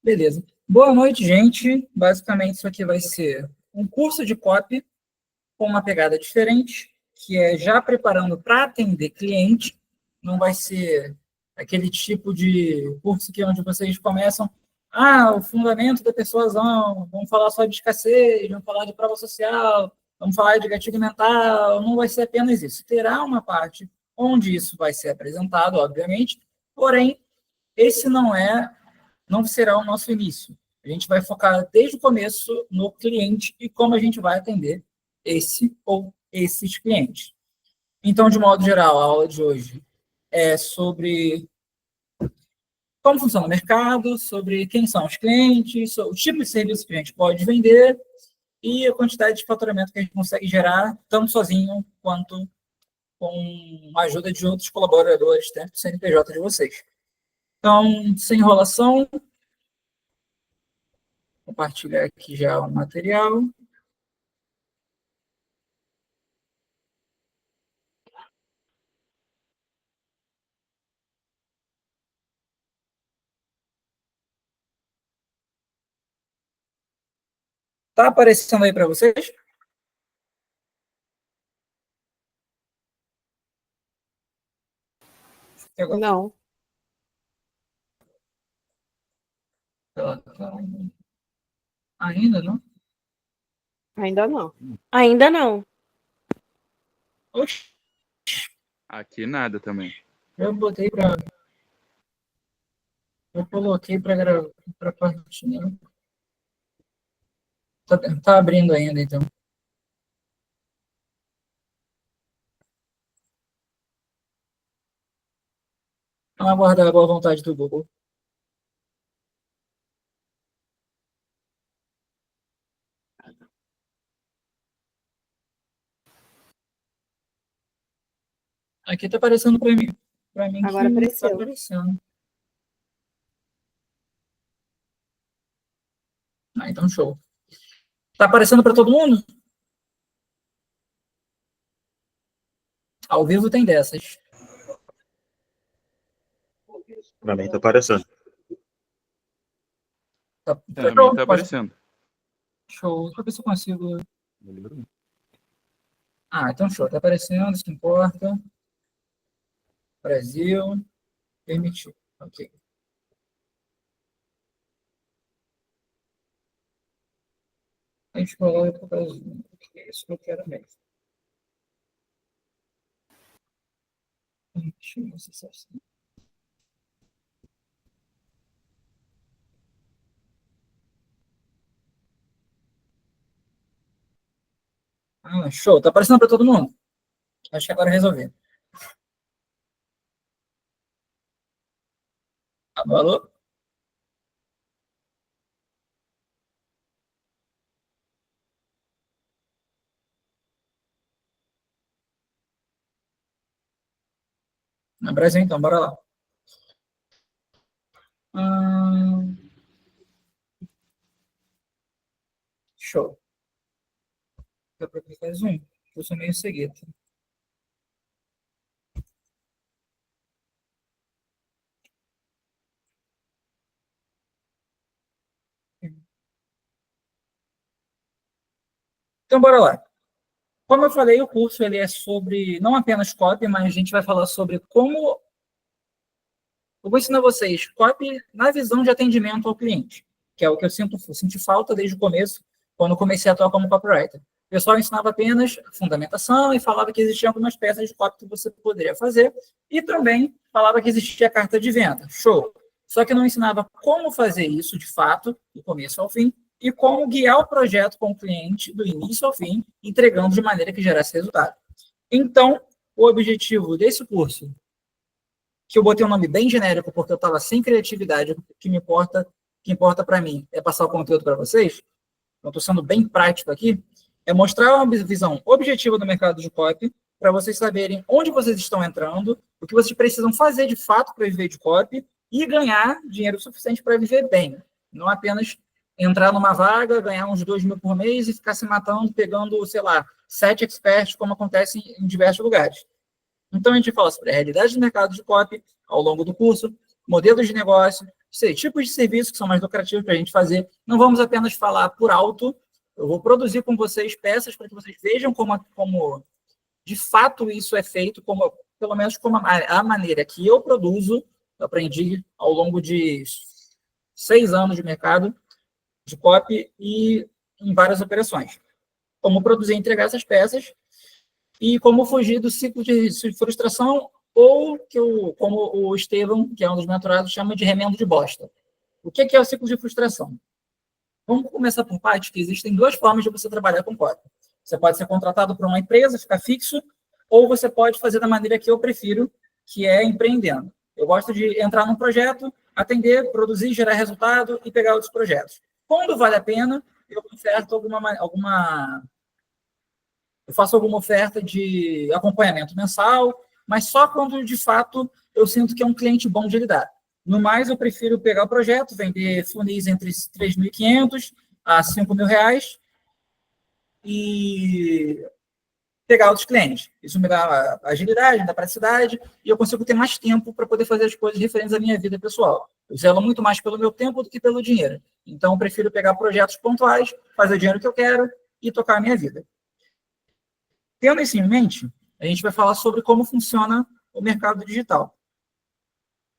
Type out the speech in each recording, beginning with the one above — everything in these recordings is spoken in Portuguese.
Beleza. Boa noite, gente. Basicamente, isso aqui vai ser um curso de copy com uma pegada diferente, que é já preparando para atender cliente. Não vai ser aquele tipo de curso que onde vocês começam, o fundamento da persuasão, vamos falar só de escassez, vamos falar de prova social, vamos falar de gatilho mental. Não vai ser apenas isso. Terá uma parte onde isso vai ser apresentado, obviamente, porém, esse não será o nosso início. A gente vai focar desde o começo no cliente e como a gente vai atender esse ou esses clientes. Então, de modo geral, a aula de hoje é sobre como funciona o mercado, sobre quem são os clientes, o tipo de serviço que a gente pode vender e a quantidade de faturamento que a gente consegue gerar, tanto sozinho quanto com a ajuda de outros colaboradores dentro do CNPJ de vocês. Então, sem enrolação, compartilhar aqui já o material. Tá aparecendo aí para vocês? Não. Ainda não? Ainda não. Ainda não. Oxi, Aqui nada também. eu coloquei para partilhar. Tá abrindo ainda, então. Vamos aguardar a boa vontade do Google. Aqui tá aparecendo para mim. Para mim Agora que apareceu. tá aparecendo. Então show. Tá aparecendo para todo mundo? Ao vivo tem dessas. Para mim tá aparecendo. Tá, Pra mim tá aparecendo. Show. Deixa eu ver se eu consigo. Então show. Tá aparecendo, isso que importa. Brasil. Permitiu. Ok. A gente coloca para o Brasil. É isso que eu quero mesmo. Deixa eu ver se é assim. Show. Tá aparecendo para todo mundo? Acho que agora eu resolvi. Alô? No Brasil, então, bora lá. Show. Dá para clicar zoom? Eu sou meio cegueta. Então, bora lá. Como eu falei, o curso ele é sobre não apenas copy, mas a gente vai falar sobre como... Eu vou ensinar vocês copy na visão de atendimento ao cliente, que é o que eu senti falta desde o começo, quando eu comecei a atuar como copywriter. O pessoal ensinava apenas fundamentação e falava que existiam algumas peças de copy que você poderia fazer, e também falava que existia a carta de venda. Show! Só que não ensinava como fazer isso de fato, do começo ao fim, e como guiar o projeto com o cliente do início ao fim, entregando de maneira que gerasse resultado. Então, o objetivo desse curso, que eu botei um nome bem genérico porque eu estava sem criatividade, o que importa para mim é passar o conteúdo para vocês, eu estou sendo bem prático aqui, é mostrar uma visão objetiva do mercado de copy, para vocês saberem onde vocês estão entrando, o que vocês precisam fazer de fato para viver de copy e ganhar dinheiro suficiente para viver bem. Não apenas entrar numa vaga, ganhar uns 2.000 por mês e ficar se matando, pegando, sei lá, 7 experts, como acontece em diversos lugares. Então, a gente fala sobre a realidade do mercado de copy ao longo do curso, modelos de negócio, tipos de serviços que são mais lucrativos para a gente fazer. Não vamos apenas falar por alto, eu vou produzir com vocês peças para que vocês vejam como de fato isso é feito, pelo menos como a maneira que eu produzo. Eu aprendi ao longo de 6 anos de mercado de copy e em várias operações. Como produzir e entregar essas peças e como fugir do ciclo de frustração ou como o Estevão, que é um dos menturados, chama de remendo de bosta. O que é o ciclo de frustração? Vamos começar por partes que existem 2 formas de você trabalhar com copy. Você pode ser contratado por uma empresa, ficar fixo, ou você pode fazer da maneira que eu prefiro, que é empreendendo. Eu gosto de entrar num projeto, atender, produzir, gerar resultado e pegar outros projetos. Quando vale a pena, eu oferto eu faço alguma oferta de acompanhamento mensal, mas só quando, de fato, eu sinto que é um cliente bom de lidar. No mais, eu prefiro pegar o projeto, vender funis entre R$ 3.500 a R$ 5.000 e pegar outros clientes. Isso me dá agilidade, me dá praticidade e eu consigo ter mais tempo para poder fazer as coisas referentes à minha vida pessoal. Eu zelo muito mais pelo meu tempo do que pelo dinheiro. Então, eu prefiro pegar projetos pontuais, fazer o dinheiro que eu quero e tocar a minha vida. Tendo isso em mente, a gente vai falar sobre como funciona o mercado digital.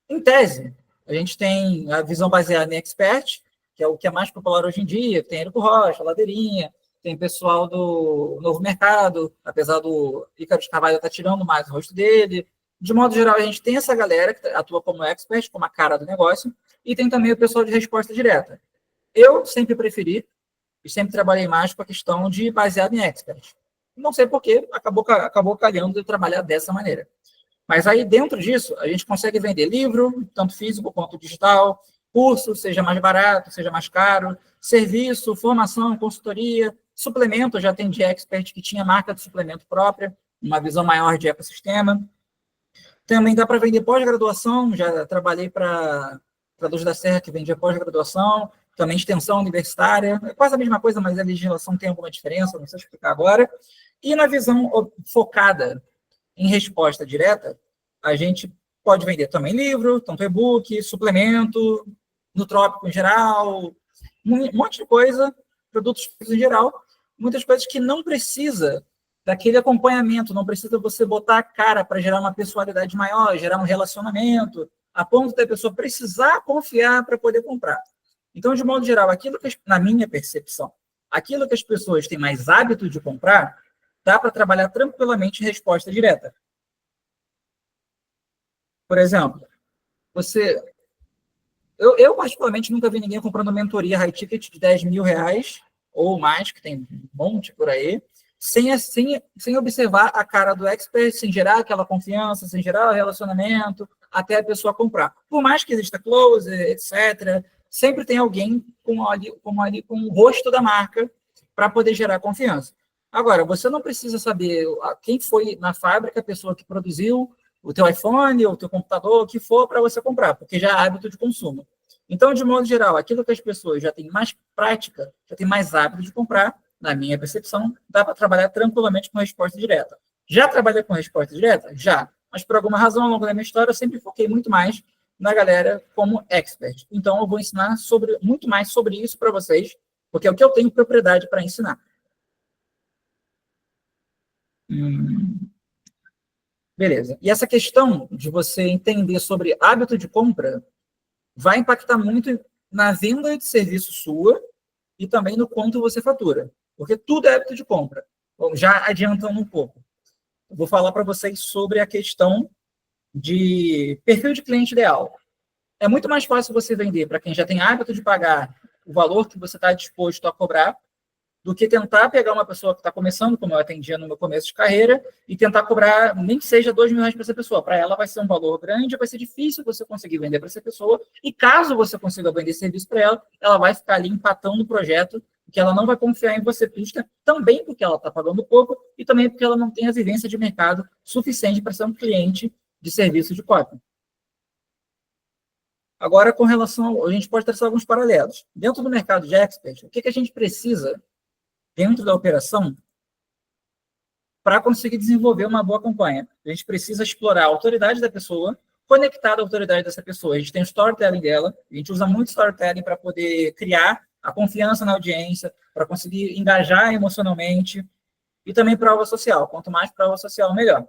Em tese, a gente tem a visão baseada em expert, que é o que é mais popular hoje em dia, tem Érico Rocha, Ladeirinha, tem pessoal do Novo Mercado, apesar do Ícaro de Carvalho estar tirando mais o rosto dele. De modo geral, a gente tem essa galera que atua como expert, como a cara do negócio, e tem também o pessoal de resposta direta. Eu sempre preferi e sempre trabalhei mais com a questão de baseado em expert. Não sei por quê, acabou calhando de trabalhar dessa maneira. Mas aí, dentro disso, a gente consegue vender livro, tanto físico quanto digital, curso, seja mais barato, seja mais caro, serviço, formação, consultoria, suplemento, já tem de expert que tinha marca de suplemento própria, uma visão maior de ecossistema. Também dá para vender pós-graduação, já trabalhei para Luz da Serra, que vendia pós-graduação, também extensão universitária, é quase a mesma coisa, mas a legislação tem alguma diferença, não sei explicar agora. E na visão focada em resposta direta, a gente pode vender também livro, tanto e-book, suplemento, nutrópico em geral, um monte de coisa, produtos em geral, muitas coisas que não precisa daquele acompanhamento, não precisa você botar a cara para gerar uma pessoalidade maior, gerar um relacionamento, a ponto da pessoa precisar confiar para poder comprar. Então, de modo geral, aquilo que, na minha percepção, aquilo que as pessoas têm mais hábito de comprar, dá para trabalhar tranquilamente em resposta direta. Por exemplo, eu particularmente nunca vi ninguém comprando mentoria high ticket de R$ 10.000 ou mais, que tem um monte por aí, sem observar a cara do expert, sem gerar aquela confiança, sem gerar o relacionamento, até a pessoa comprar. Por mais que exista close, etc., sempre tem alguém com o rosto da marca para poder gerar confiança. Agora, você não precisa saber quem foi na fábrica, a pessoa que produziu o teu iPhone ou o teu computador, o que for para você comprar, porque já é hábito de consumo. Então, de modo geral, aquilo que as pessoas já têm mais prática, já têm mais hábito de comprar, na minha percepção, dá para trabalhar tranquilamente com resposta direta. Já trabalhei com resposta direta? Já. Mas, por alguma razão, ao longo da minha história, eu sempre foquei muito mais na galera como expert. Então, eu vou ensinar muito mais sobre isso para vocês, porque é o que eu tenho propriedade para ensinar. Beleza. E essa questão de você entender sobre hábito de compra vai impactar muito na venda de serviço sua e também no quanto você fatura. Porque tudo é hábito de compra. Bom, já adiantando um pouco. Eu vou falar para vocês sobre a questão de perfil de cliente ideal. É muito mais fácil você vender para quem já tem hábito de pagar o valor que você está disposto a cobrar do que tentar pegar uma pessoa que está começando, como eu atendia no meu começo de carreira, e tentar cobrar nem que seja R$ 2.000 para essa pessoa. Para ela vai ser um valor grande, vai ser difícil você conseguir vender para essa pessoa, e caso você consiga vender serviço para ela, ela vai ficar ali empatando o projeto, porque ela não vai confiar em você, também porque ela está pagando pouco, e também porque ela não tem a vivência de mercado suficiente para ser um cliente de serviço de copy. Agora, com relação, a gente pode traçar alguns paralelos. Dentro do mercado de expert, o que a gente precisa dentro da operação para conseguir desenvolver uma boa campanha? A gente precisa explorar a autoridade da pessoa, conectado à autoridade dessa pessoa. A gente tem o storytelling dela, a gente usa muito storytelling para poder criar a confiança na audiência, para conseguir engajar emocionalmente, e também prova social. Quanto mais prova social, melhor.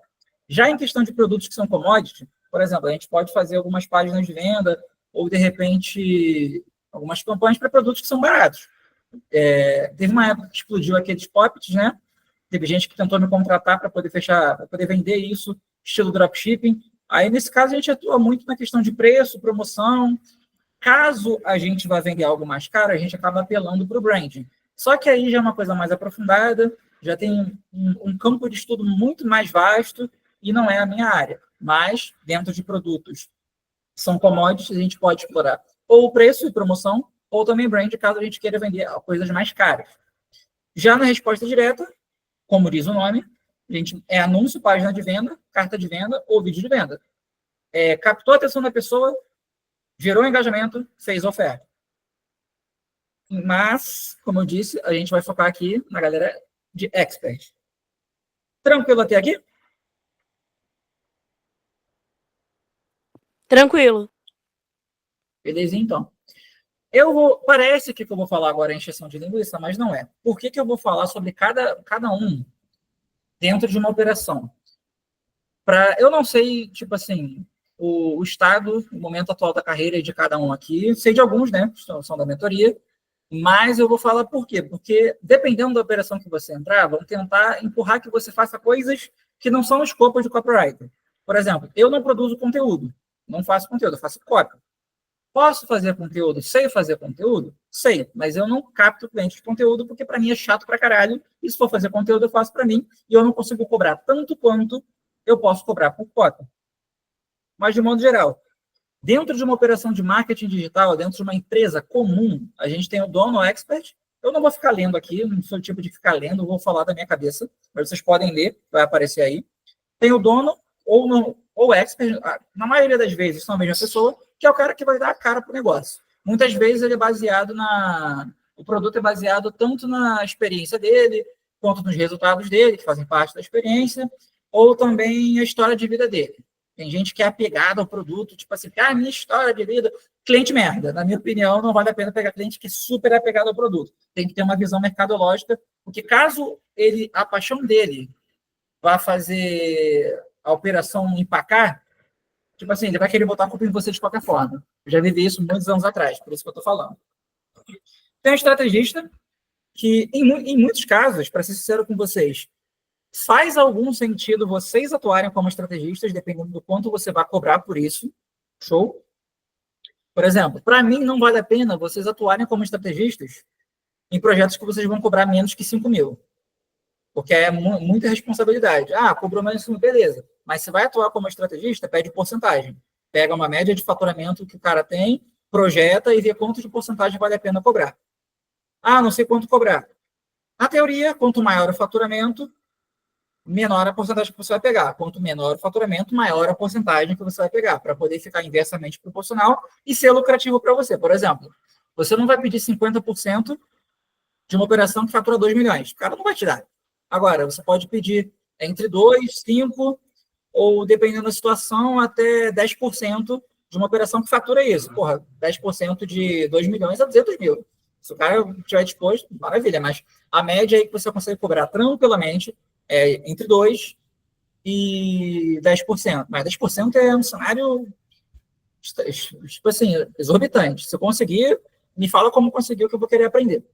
Já em questão de produtos que são commodity, por exemplo, a gente pode fazer algumas páginas de venda ou, de repente, algumas campanhas para produtos que são baratos. Teve uma época que explodiu aqueles poppets, né? Teve gente que tentou me contratar para poder fechar, para poder vender isso, estilo dropshipping. Aí, nesse caso, a gente atua muito na questão de preço, promoção. Caso a gente vá vender algo mais caro, a gente acaba apelando para o branding. Só que aí já é uma coisa mais aprofundada, já tem um campo de estudo muito mais vasto e não é a minha área. Mas, dentro de produtos que são commodities, a gente pode explorar ou o preço e promoção, ou também brand, caso a gente queira vender coisas mais caras. Já na resposta direta, como diz o nome, a gente anúncio, página de venda, carta de venda ou vídeo de venda. Captou a atenção da pessoa, gerou engajamento, fez oferta. Mas, como eu disse, a gente vai focar aqui na galera de expert. Tranquilo até aqui? Tranquilo. Beleza, então. Parece que eu vou falar agora é encheção de linguiça, mas não é. Por que eu vou falar sobre cada um dentro de uma operação? Eu não sei, tipo assim, o estado, o momento atual da carreira de cada um aqui, sei de alguns, né, são da mentoria, mas eu vou falar por quê? Porque, dependendo da operação que você entrar, vão tentar empurrar que você faça coisas que não são no escopo de copywriter. Por exemplo, eu não produzo conteúdo, não faço conteúdo, eu faço copy. Posso fazer conteúdo? Sei fazer conteúdo? Sei, mas eu não capto cliente de conteúdo porque para mim é chato pra caralho. E se for fazer conteúdo, eu faço para mim e eu não consigo cobrar tanto quanto eu posso cobrar por cota. Mas, de modo geral, dentro de uma operação de marketing digital, dentro de uma empresa comum, a gente tem o dono, o expert. Eu não vou ficar lendo aqui, não sou o tipo de ficar lendo, eu vou falar da minha cabeça, mas vocês podem ler, vai aparecer aí. Tem o dono ou expert, na maioria das vezes são a mesma pessoa, que é o cara que vai dar a cara para o negócio. Muitas vezes ele é baseado o produto é baseado tanto na experiência dele, quanto nos resultados dele, que fazem parte da experiência, ou também a história de vida dele. Tem gente que é apegada ao produto, tipo assim, minha história de vida, cliente merda. Na minha opinião, não vale a pena pegar cliente que é super apegado ao produto. Tem que ter uma visão mercadológica, porque caso a paixão dele vá fazer a operação empacar, tipo assim, ele vai querer botar a culpa em você de qualquer forma. Eu já vivi isso muitos anos atrás, por isso que eu estou falando. Tem um estrategista que, em muitos casos, para ser sincero com vocês, faz algum sentido vocês atuarem como estrategistas, dependendo do quanto você vai cobrar por isso. Show? Por exemplo, para mim não vale a pena vocês atuarem como estrategistas em projetos que vocês vão cobrar menos que 5 mil. Porque é muita responsabilidade. Cobrou menos de 5 mil, beleza. Mas se vai atuar como estrategista, pede porcentagem. Pega uma média de faturamento que o cara tem, projeta e vê quanto de porcentagem vale a pena cobrar. Não sei quanto cobrar. Na teoria, quanto maior o faturamento, menor a porcentagem que você vai pegar. Quanto menor o faturamento, maior a porcentagem que você vai pegar, para poder ficar inversamente proporcional e ser lucrativo para você. Por exemplo, você não vai pedir 50% de uma operação que fatura 2 milhões. O cara não vai te dar. Agora, você pode pedir entre 2, 5, ou, dependendo da situação, até 10% de uma operação que fatura isso. 10% de 2 milhões é 200 mil. Se o cara estiver disposto, maravilha. Mas a média aí que você consegue cobrar tranquilamente é entre 2% e 10%. Mas 10% é um cenário, tipo assim, exorbitante. Se eu conseguir, me fala como conseguiu que eu vou querer aprender.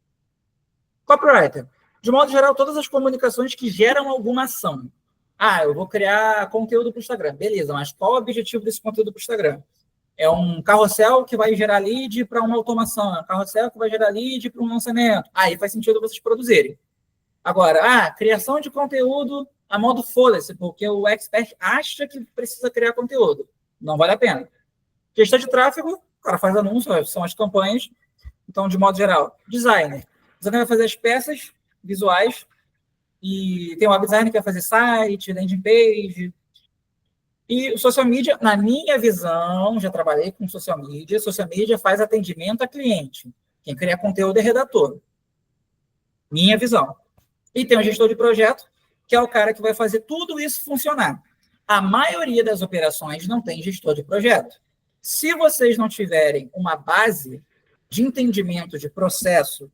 Copywriter. De modo geral, todas as comunicações que geram alguma ação. Eu vou criar conteúdo para o Instagram. Beleza, mas qual o objetivo desse conteúdo para o Instagram? É um carrossel que vai gerar lead para uma automação. É um carrossel que vai gerar lead para um lançamento. Aí faz sentido vocês produzirem. Agora, criação de conteúdo a modo foda-se, porque o expert acha que precisa criar conteúdo. Não vale a pena. Gestão de tráfego, o cara faz anúncios, são as campanhas. Então, de modo geral, designer. Designer vai fazer as peças visuais e tem um web designer que vai fazer site, landing page. E o social media, na minha visão, já trabalhei com social media faz atendimento a cliente. Quem cria conteúdo é redator. Minha visão. E tem um gestor de projeto, que é o cara que vai fazer tudo isso funcionar. A maioria das operações não tem gestor de projeto. Se vocês não tiverem uma base de entendimento de processo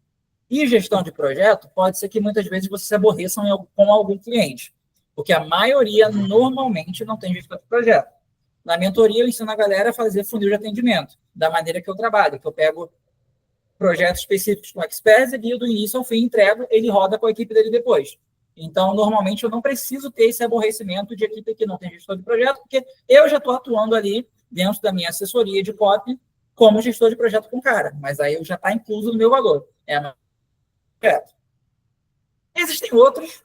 e gestão de projeto, pode ser que muitas vezes vocês se aborreçam com algum cliente, porque a maioria normalmente não tem gestor de projeto. Na mentoria, eu ensino a galera a fazer funil de atendimento, da maneira que eu trabalho, que eu pego projetos específicos com experts e guio do início ao fim, entrego, ele roda com a equipe dele depois. Então, normalmente, eu não preciso ter esse aborrecimento de equipe que não tem gestor de projeto, porque eu já estou atuando ali dentro da minha assessoria de copy como gestor de projeto com cara, mas aí já está incluso no meu valor. Existem outros,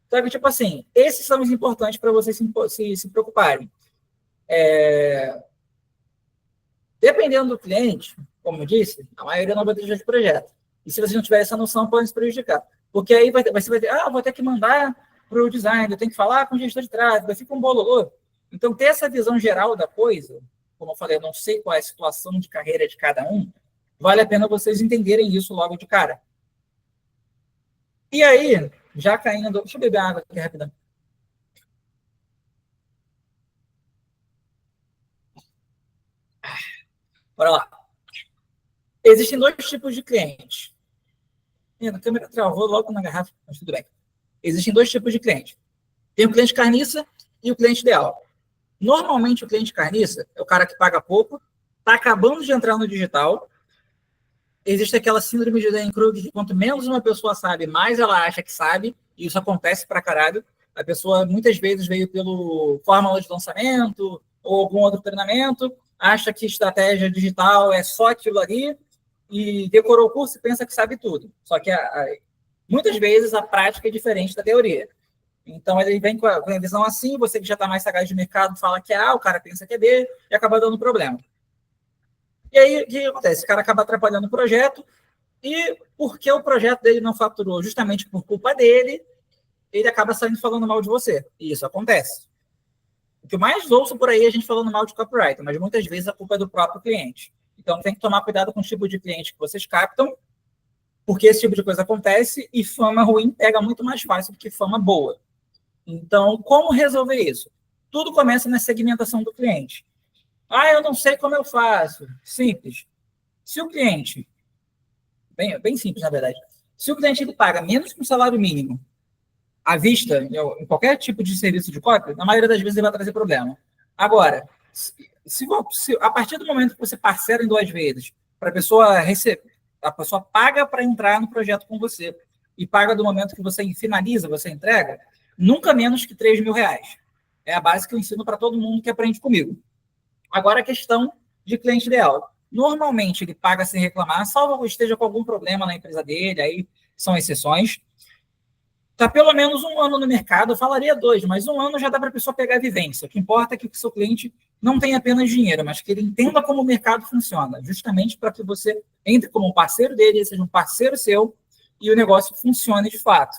sabe? Tipo assim, esses são os importantes para vocês se preocuparem. Dependendo do cliente, como eu disse, a maioria não vai ter gestor de projeto. E se vocês não tiverem essa noção, podem se prejudicar. Porque aí você vai ter, vou ter que mandar para o design, eu tenho que falar com o gestor de tráfego, vai ficar um bololô. Então, ter essa visão geral da coisa, como eu falei, eu não sei qual é a situação de carreira de cada um, vale a pena vocês entenderem isso logo de cara. E aí, já caindo... Deixa eu beber água aqui rapidão. Bora lá. Existem dois tipos de clientes. A câmera travou logo na garrafa, mas tudo bem. Existem dois tipos de cliente. Tem o cliente carniça e o cliente ideal. Normalmente, o cliente carniça é o cara que paga pouco, está acabando de entrar no digital. Existe aquela síndrome de Dunning-Kruger, que quanto menos uma pessoa sabe, mais ela acha que sabe, e isso acontece pra caralho. A pessoa, muitas vezes, veio pelo fórmula de lançamento ou algum outro treinamento, acha que estratégia digital é só aquilo ali, e decorou o curso e pensa que sabe tudo. Só que, muitas vezes, a prática é diferente da teoria. Então, ele vem com a visão assim, você que já está mais sagaz de mercado fala que é A, o cara pensa que é B, e acaba dando problema. E aí, o que acontece? O cara acaba atrapalhando o projeto, e porque o projeto dele não faturou justamente por culpa dele, ele acaba saindo falando mal de você. E isso acontece. O que eu mais ouço por aí é a gente falando mal de copywriter, mas muitas vezes a culpa é do próprio cliente. Então, tem que tomar cuidado com o tipo de cliente que vocês captam, porque esse tipo de coisa acontece e fama ruim pega muito mais fácil do que fama boa. Então, como resolver isso? Tudo começa na segmentação do cliente. Eu não sei como eu faço. Simples. Se o cliente... Bem simples, na verdade. Se o cliente ele paga menos que um salário mínimo à vista, em qualquer tipo de serviço de copy, na maioria das vezes ele vai trazer problema. Agora, se a partir do momento que você parcela em 2 vezes, para a pessoa receber, a pessoa paga para entrar no projeto com você e paga do momento que você finaliza, você entrega, nunca menos que R$3.000. É a base que eu ensino para todo mundo que aprende comigo. Agora, a questão de cliente ideal. Normalmente, ele paga sem reclamar, salvo que esteja com algum problema na empresa dele, aí são exceções. Está pelo menos 1 ano no mercado, eu falaria 2, mas 1 ano já dá para a pessoa pegar a vivência. O que importa é que o seu cliente não tenha apenas dinheiro, mas que ele entenda como o mercado funciona, justamente para que você entre como um parceiro dele, ele seja um parceiro seu, e o negócio funcione de fato.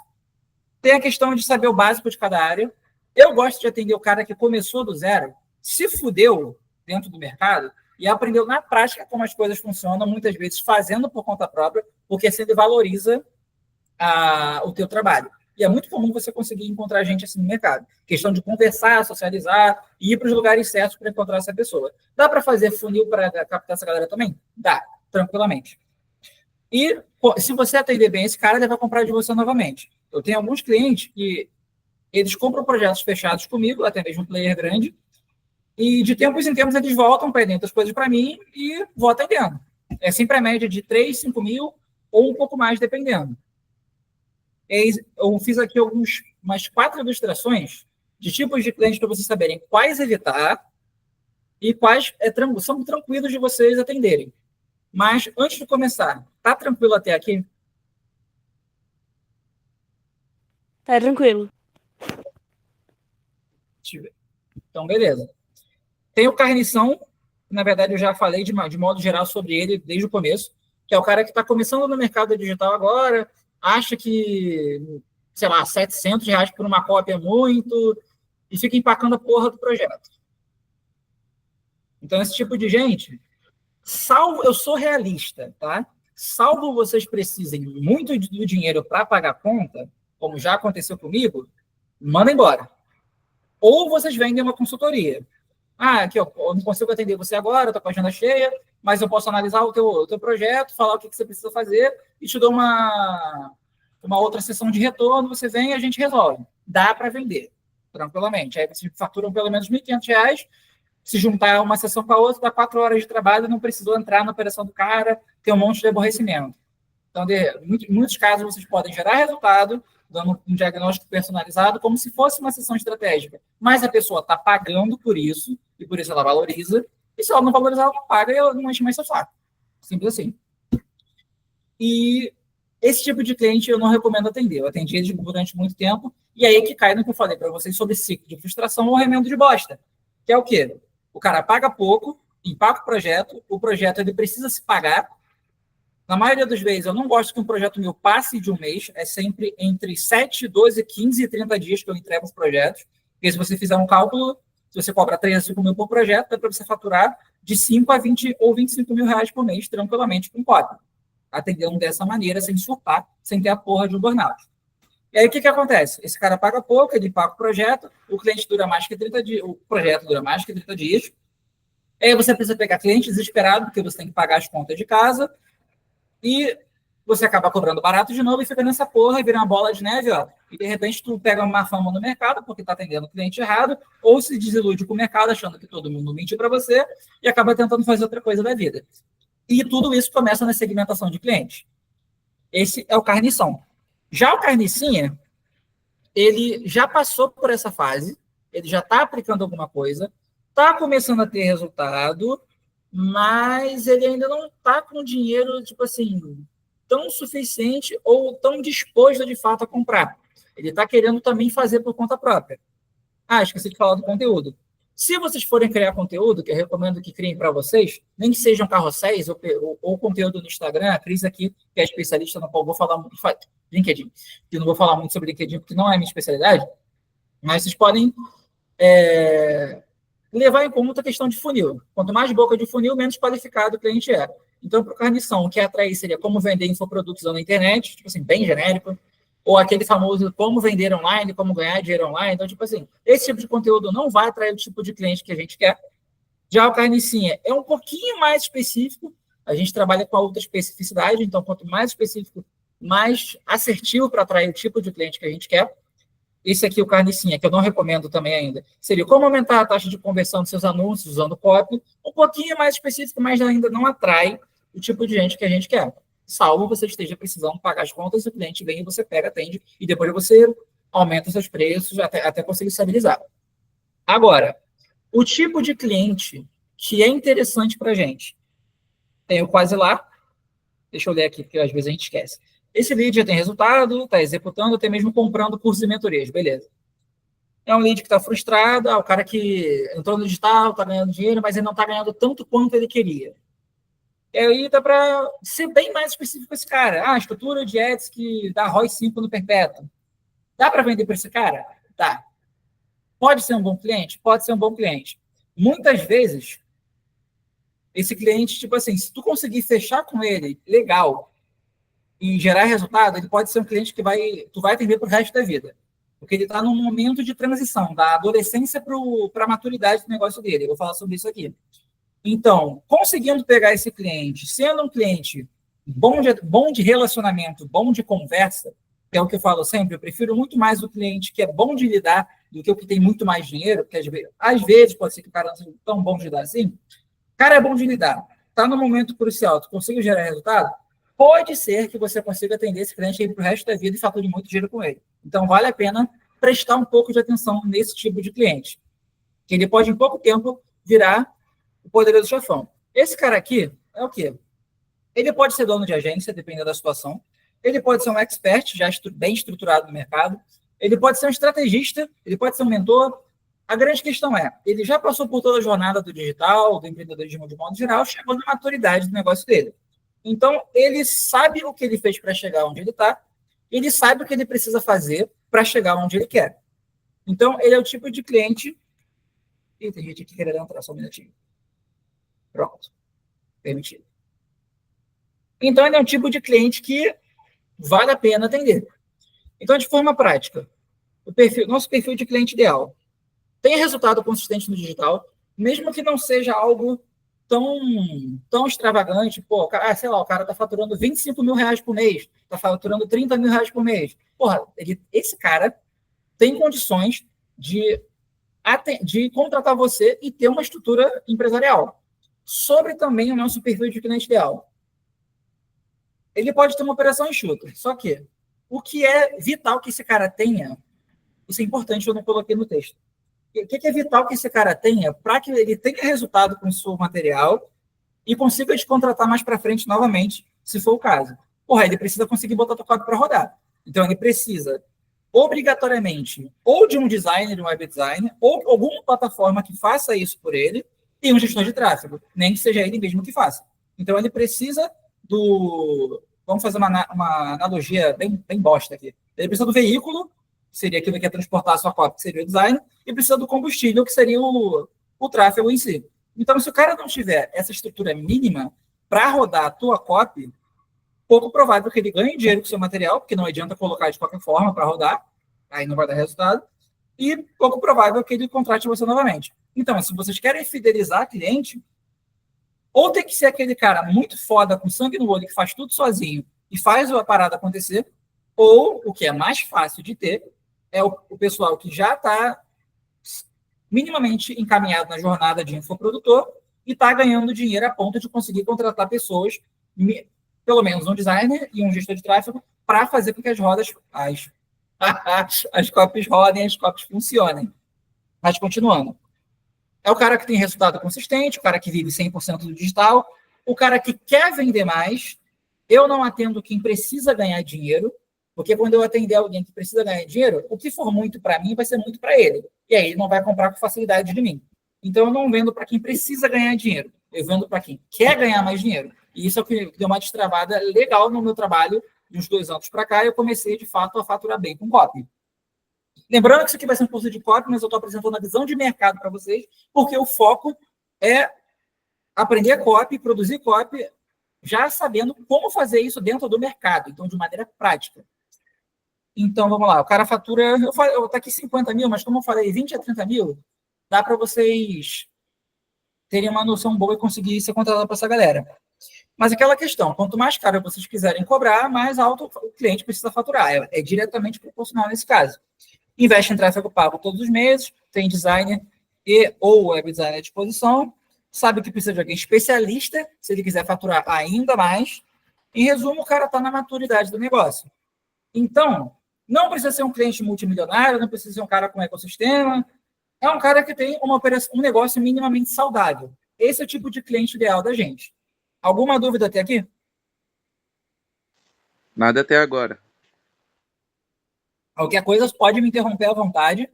Tem a questão de saber o básico de cada área. Eu gosto de atender o cara que começou do zero, se fudeu dentro do mercado e aprendeu na prática como as coisas funcionam, muitas vezes fazendo por conta própria, porque assim ele valoriza o teu trabalho. E é muito comum você conseguir encontrar gente assim no mercado. Questão de conversar, socializar e ir para os lugares certos para encontrar essa pessoa. Dá para fazer funil para captar essa galera também? Dá, tranquilamente. E se você atender bem esse cara, ele vai comprar de você novamente. Eu tenho alguns clientes que eles compram projetos fechados comigo, até mesmo um player grande, e de tempos em tempos eles voltam, pedem outras coisas para mim e vou atendendo. É sempre a média de 3, 5 mil ou um pouco mais, dependendo. Eu fiz aqui umas 4 ilustrações de tipos de clientes para vocês saberem quais evitar e quais são tranquilos de vocês atenderem. Mas, antes de começar, tá tranquilo até aqui? Tá tranquilo. Então, beleza. Tem o carnição, que, na verdade, eu já falei de modo geral sobre ele desde o começo, que é o cara que está começando no mercado digital agora, acha que, sei lá, R$700 por uma cópia é muito, e fica empacando a porra do projeto. Então, esse tipo de gente, eu sou realista, tá? Salvo vocês precisem muito do dinheiro para pagar a conta, como já aconteceu comigo, manda embora. Ou vocês vendem uma consultoria. Aqui, ó, eu não consigo atender você agora, estou com a agenda cheia, mas eu posso analisar o teu projeto, falar o que você precisa fazer e te dou uma outra sessão de retorno, você vem e a gente resolve. Dá para vender, tranquilamente. Aí vocês faturam pelo menos R$ 1.500, se juntar uma sessão com a outra, dá 4 horas de trabalho, não precisou entrar na operação do cara, tem um monte de aborrecimento. Então, em muitos casos, vocês podem gerar resultado, dando um diagnóstico personalizado, como se fosse uma sessão estratégica. Mas a pessoa está pagando por isso, e por isso ela valoriza, e se ela não valorizar, ela não paga e ela não enche mais seu saco. Simples assim. E esse tipo de cliente eu não recomendo atender. Eu atendi eles durante muito tempo, e aí que cai no que eu falei para vocês sobre ciclo de frustração ou remendo de bosta. Que é o quê? O cara paga pouco, empaca o projeto ele precisa se pagar. Na maioria das vezes, eu não gosto que um projeto meu passe de um mês, é sempre entre 7, 12, 15 e 30 dias que eu entrego os projetos. Porque se você fizer um cálculo, se você cobra 3 a 5 mil por projeto, dá para você faturar de 5 a 20 ou 25 mil reais por mês, tranquilamente, com cópia. Atendendo dessa maneira, sem surtar, sem ter a porra de um burnout. E aí, o que acontece? Esse cara paga pouco, ele paga o projeto, o cliente dura mais que 30 dias, o projeto dura mais que 30 dias. Aí você precisa pegar cliente desesperado, porque você tem que pagar as contas de casa, e você acaba cobrando barato de novo e fica nessa porra e vira uma bola de neve, ó. E de repente tu pega uma fama no mercado porque tá atendendo o cliente errado, ou se desilude com o mercado achando que todo mundo mente para você e acaba tentando fazer outra coisa da vida. E tudo isso começa na segmentação de clientes. Esse é o carnição. Já o carnicinha, ele já passou por essa fase, ele já está aplicando alguma coisa, está começando a ter resultado, mas ele ainda não está com dinheiro, tipo assim, tão suficiente ou tão disposto, de fato, a comprar. Ele está querendo também fazer por conta própria. Esqueci de falar do conteúdo. Se vocês forem criar conteúdo, que eu recomendo que criem para vocês, nem que sejam carrosséis ou conteúdo no Instagram, a Cris aqui, que é especialista no qual vou falar muito, LinkedIn, que não vou falar muito sobre LinkedIn, porque não é a minha especialidade, mas vocês podem levar em conta a questão de funil. Quanto mais boca de funil, menos qualificado o cliente é. Então, para o carnição, o que atrair seria como vender infoprodutos na internet, tipo assim, bem genérico, ou aquele famoso como vender online, como ganhar dinheiro online. Então, tipo assim, esse tipo de conteúdo não vai atrair o tipo de cliente que a gente quer. Já o carnicinha é um pouquinho mais específico, a gente trabalha com a outra especificidade, então, quanto mais específico, mais assertivo para atrair o tipo de cliente que a gente quer. Esse aqui, o carnicinha, que eu não recomendo também ainda, seria como aumentar a taxa de conversão dos seus anúncios usando copy, um pouquinho mais específico, mas ainda não atrai o tipo de gente que a gente quer. Salvo você esteja precisando pagar as contas, o cliente vem e você pega, atende, e depois você aumenta seus preços até conseguir estabilizar. Agora, o tipo de cliente que é interessante para a gente. Tem o quase lá. Deixa eu ler aqui, porque às vezes a gente esquece. Esse lead já tem resultado, está executando, até mesmo comprando cursos e mentorias, beleza. É um lead que está frustrado, o cara que entrou no digital, está ganhando dinheiro, mas ele não está ganhando tanto quanto ele queria. E aí dá para ser bem mais específico esse cara. Estrutura de ads que dá ROI 5 no perpétuo. Dá para vender para esse cara? Dá. Pode ser um bom cliente? Pode ser um bom cliente. Muitas vezes, esse cliente, tipo assim, se tu conseguir fechar com ele, legal, e gerar resultado, ele pode ser um cliente que tu vai atender para o resto da vida. Porque ele está num momento de transição, da adolescência para a maturidade do negócio dele. Eu vou falar sobre isso aqui. Então, conseguindo pegar esse cliente, sendo um cliente bom de relacionamento, bom de conversa, que é o que eu falo sempre, eu prefiro muito mais o cliente que é bom de lidar do que o que tem muito mais dinheiro, porque às vezes pode ser que o cara não seja tão bom de lidar assim. O cara é bom de lidar, está no momento crucial, tu consegue gerar resultado, pode ser que você consiga atender esse cliente aí para o resto da vida e fature muito dinheiro com ele. Então, vale a pena prestar um pouco de atenção nesse tipo de cliente, que ele pode, em pouco tempo, virar o poderoso chefão. Esse cara aqui é o quê? Ele pode ser dono de agência, dependendo da situação. Ele pode ser um expert, já bem estruturado no mercado. Ele pode ser um estrategista, ele pode ser um mentor. A grande questão é, ele já passou por toda a jornada do digital, do empreendedorismo de modo geral, chegou na maturidade do negócio dele. Então, ele sabe o que ele fez para chegar onde ele está, ele sabe o que ele precisa fazer para chegar onde ele quer. Então, ele é o tipo de cliente... Ih, tem gente aqui querendo entrar, só um minutinho. Pronto. Permitido. Então, ele é um tipo de cliente que vale a pena atender. Então, de forma prática, nosso perfil de cliente ideal. tenha resultado consistente no digital, mesmo que não seja algo tão extravagante. Pô, sei lá, o cara está faturando 25 mil reais por mês, está faturando 30 mil reais por mês. Porra, esse cara tem condições de contratar você e ter uma estrutura empresarial. Sobre também o nosso perfil de cliente ideal. Ele pode ter uma operação enxuta, só que o que é vital que esse cara tenha, isso é importante, eu não coloquei no texto. O que é vital que esse cara tenha para que ele tenha resultado com o seu material e consiga te contratar mais para frente novamente, se for o caso. Porra, ele precisa conseguir botar o código para rodar. Então, ele precisa, obrigatoriamente, ou de um designer, de um web designer, ou alguma plataforma que faça isso por ele, e um gestor de tráfego, nem que seja ele mesmo que faça. Então, ele precisa Vamos fazer uma analogia bem bosta aqui. Ele precisa do veículo, que seria aquilo que ia transportar a sua cópia, que seria o design, e precisa do combustível, que seria o tráfego em si. Então, se o cara não tiver essa estrutura mínima para rodar a tua copy, pouco provável que ele ganhe dinheiro com o seu material, porque não adianta colocar de qualquer forma para rodar, aí não vai dar resultado, e pouco provável que ele contrate você novamente. Então, se vocês querem fidelizar cliente, ou tem que ser aquele cara muito foda, com sangue no olho, que faz tudo sozinho e faz a parada acontecer, ou, o que é mais fácil de ter, é o pessoal que já está minimamente encaminhado na jornada de infoprodutor e está ganhando dinheiro a ponto de conseguir contratar pessoas, pelo menos um designer e um gestor de tráfego, para fazer com que as rodas, as copies rodem, as copies funcionem. Mas continuando. É o cara que tem resultado consistente, o cara que vive 100% do digital, o cara que quer vender mais. Eu não atendo quem precisa ganhar dinheiro, porque quando eu atender alguém que precisa ganhar dinheiro, o que for muito para mim vai ser muito para ele. E aí ele não vai comprar com facilidade de mim. Então eu não vendo para quem precisa ganhar dinheiro, eu vendo para quem quer ganhar mais dinheiro. E isso é o que deu uma destravada legal no meu trabalho de uns 2 anos para cá, e eu comecei, de fato, a faturar bem com copy. Lembrando que isso aqui vai ser um curso de copy, mas eu estou apresentando a visão de mercado para vocês, porque o foco é aprender copy, produzir copy, já sabendo como fazer isso dentro do mercado, então de maneira prática. Então, vamos lá, o cara fatura, eu tá aqui 50 mil, mas como eu falei, 20 a 30 mil, dá para vocês terem uma noção boa e conseguir ser contratado para essa galera. Mas aquela questão, quanto mais caro vocês quiserem cobrar, mais alto o cliente precisa faturar, é diretamente proporcional nesse caso. Investe em tráfego pago todos os meses, tem designer ou web designer à disposição, sabe que precisa de alguém especialista, se ele quiser faturar ainda mais. Em resumo, o cara está na maturidade do negócio. Então, não precisa ser um cliente multimilionário, não precisa ser um cara com ecossistema, é um cara que tem um negócio minimamente saudável. Esse é o tipo de cliente ideal da gente. Alguma dúvida até aqui? Nada até agora. Qualquer coisa pode me interromper à vontade,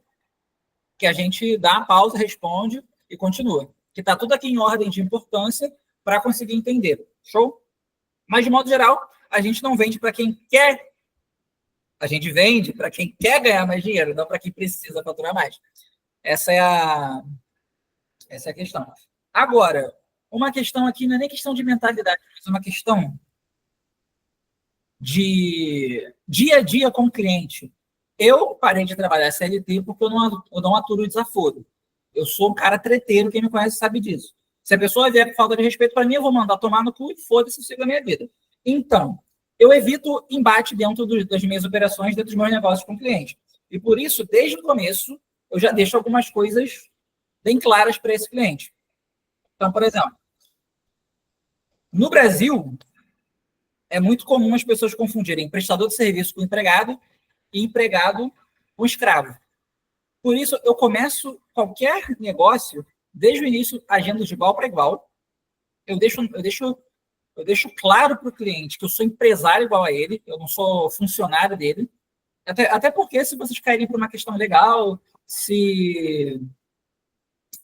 que a gente dá a pausa, responde e continua. Que está tudo aqui em ordem de importância para conseguir entender. Show? Mas, de modo geral, a gente não vende para quem quer. A gente vende para quem quer ganhar mais dinheiro, não para quem precisa faturar mais. Essa é a questão. Agora, uma questão aqui não é nem questão de mentalidade, mas é uma questão de dia a dia com o cliente. Eu parei de trabalhar CLT porque eu não aturo o desaforo. Eu sou um cara treteiro, quem me conhece sabe disso. Se a pessoa vier com falta de respeito para mim, eu vou mandar tomar no cu e foda-se, siga a minha vida. Então, eu evito embate dentro das minhas operações, dentro dos meus negócios com o cliente. E por isso, desde o começo, eu já deixo algumas coisas bem claras para esse cliente. Então, por exemplo, no Brasil, é muito comum as pessoas confundirem prestador de serviço com empregado e empregado com escravo. Por isso, eu começo qualquer negócio, desde o início, agindo de igual para igual. Eu deixo claro para o cliente que eu sou empresário igual a ele, eu não sou funcionário dele. Até porque, se vocês caírem por uma questão legal,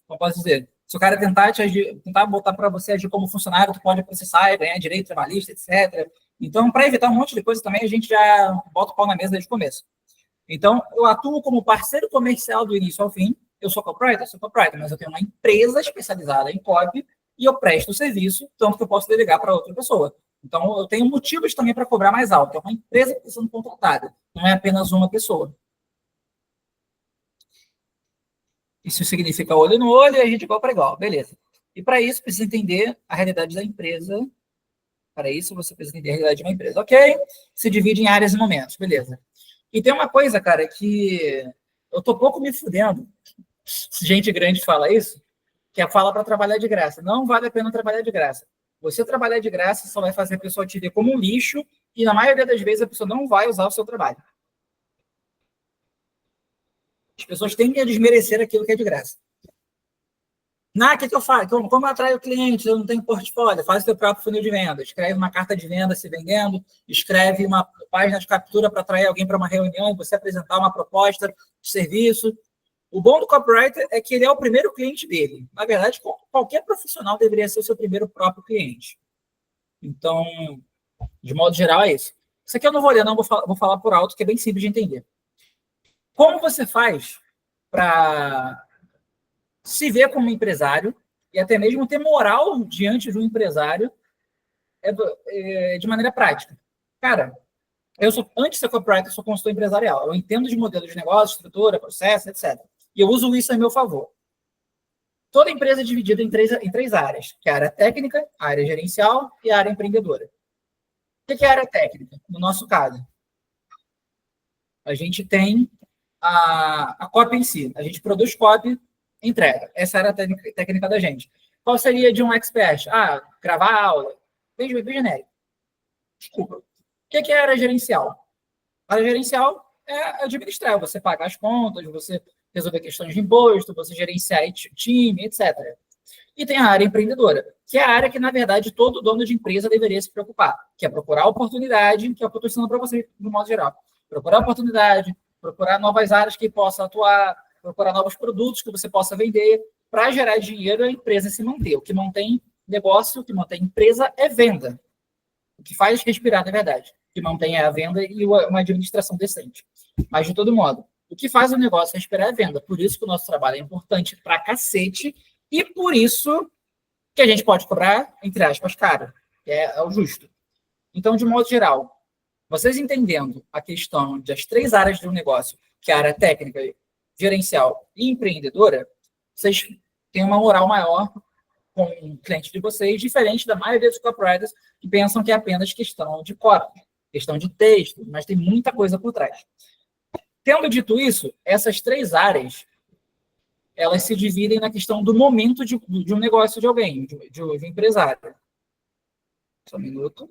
como posso dizer, se o cara tentar botar para você agir como funcionário, tu pode processar e ganhar direito trabalhista, etc. Então, para evitar um monte de coisa também, a gente já bota o pau na mesa desde o começo. Então, eu atuo como parceiro comercial do início ao fim. Eu sou copywriter, mas eu tenho uma empresa especializada em copy e eu presto o serviço, tanto que eu posso delegar para outra pessoa. Então, eu tenho motivos também para cobrar mais alto. É uma empresa que está sendo contratada, não é apenas uma pessoa. Isso significa olho no olho e a gente igual para igual, beleza. E para isso, precisa entender a realidade da empresa. Para isso, você precisa entender a realidade de uma empresa. Ok? Se divide em áreas e momentos, beleza. E tem uma coisa, cara, que eu tô pouco me fudendo. Gente grande fala isso, que é fala para trabalhar de graça. Não vale a pena trabalhar de graça. Você trabalhar de graça só vai fazer a pessoa te ver como um lixo e, na maioria das vezes, a pessoa não vai usar o seu trabalho. As pessoas tendem a desmerecer aquilo que é de graça. O que eu faço? Como eu atraio clientes? Eu não tenho portfólio. Faz o seu próprio funil de venda. Escreve uma carta de venda se vendendo. Escreve uma página de captura para atrair alguém para uma reunião e você apresentar uma proposta de serviço. O bom do copywriter é que ele é o primeiro cliente dele. Na verdade, qualquer profissional deveria ser o seu primeiro próprio cliente. Então, de modo geral, é isso. Isso aqui eu não vou ler, não. Vou falar por alto, que é bem simples de entender. Como você faz para se ver como empresário e até mesmo ter moral diante de um empresário de maneira prática? Cara, antes de ser copywriter, eu sou consultor empresarial. Eu entendo de modelo de negócio, estrutura, processo, etc. E eu uso isso a meu favor. Toda empresa é dividida em três áreas, que é a área técnica, a área gerencial e a área empreendedora. O que é a área técnica? No nosso caso, a gente tem a copy em si. A gente produz copy, entrega. Essa era a técnica da gente. Qual seria de um expert? Gravar aula. Bem genérico. Desculpa. O que é a área gerencial? A área gerencial é administrar. Você pagar as contas, você resolver questões de imposto, você gerenciar time, etc. E tem a área empreendedora, que é a área que, na verdade, todo dono de empresa deveria se preocupar, que é procurar oportunidade, que é o que eu estou ensinando para vocês, de modo geral. Procurar oportunidade, procurar novas áreas que possa atuar, procurar novos produtos que você possa vender, para gerar dinheiro e a empresa se manter. O que mantém negócio, o que mantém empresa é venda. O que faz respirar, na verdade. O que mantém é a venda e uma administração decente. Mas, de todo modo, o que faz o negócio respirar é venda. Por isso que o nosso trabalho é importante pra cacete e por isso que a gente pode cobrar, entre aspas, caro. Que é o justo. Então, de modo geral, vocês entendendo a questão das três áreas do negócio, que é a área técnica, gerencial e empreendedora, vocês têm uma moral maior com o cliente de vocês, diferente da maioria dos copywriters que pensam que é apenas questão de copy, questão de texto, mas tem muita coisa por trás. Tendo dito isso, essas três áreas, elas se dividem na questão do momento de um negócio de alguém, de um empresário. Só um minuto.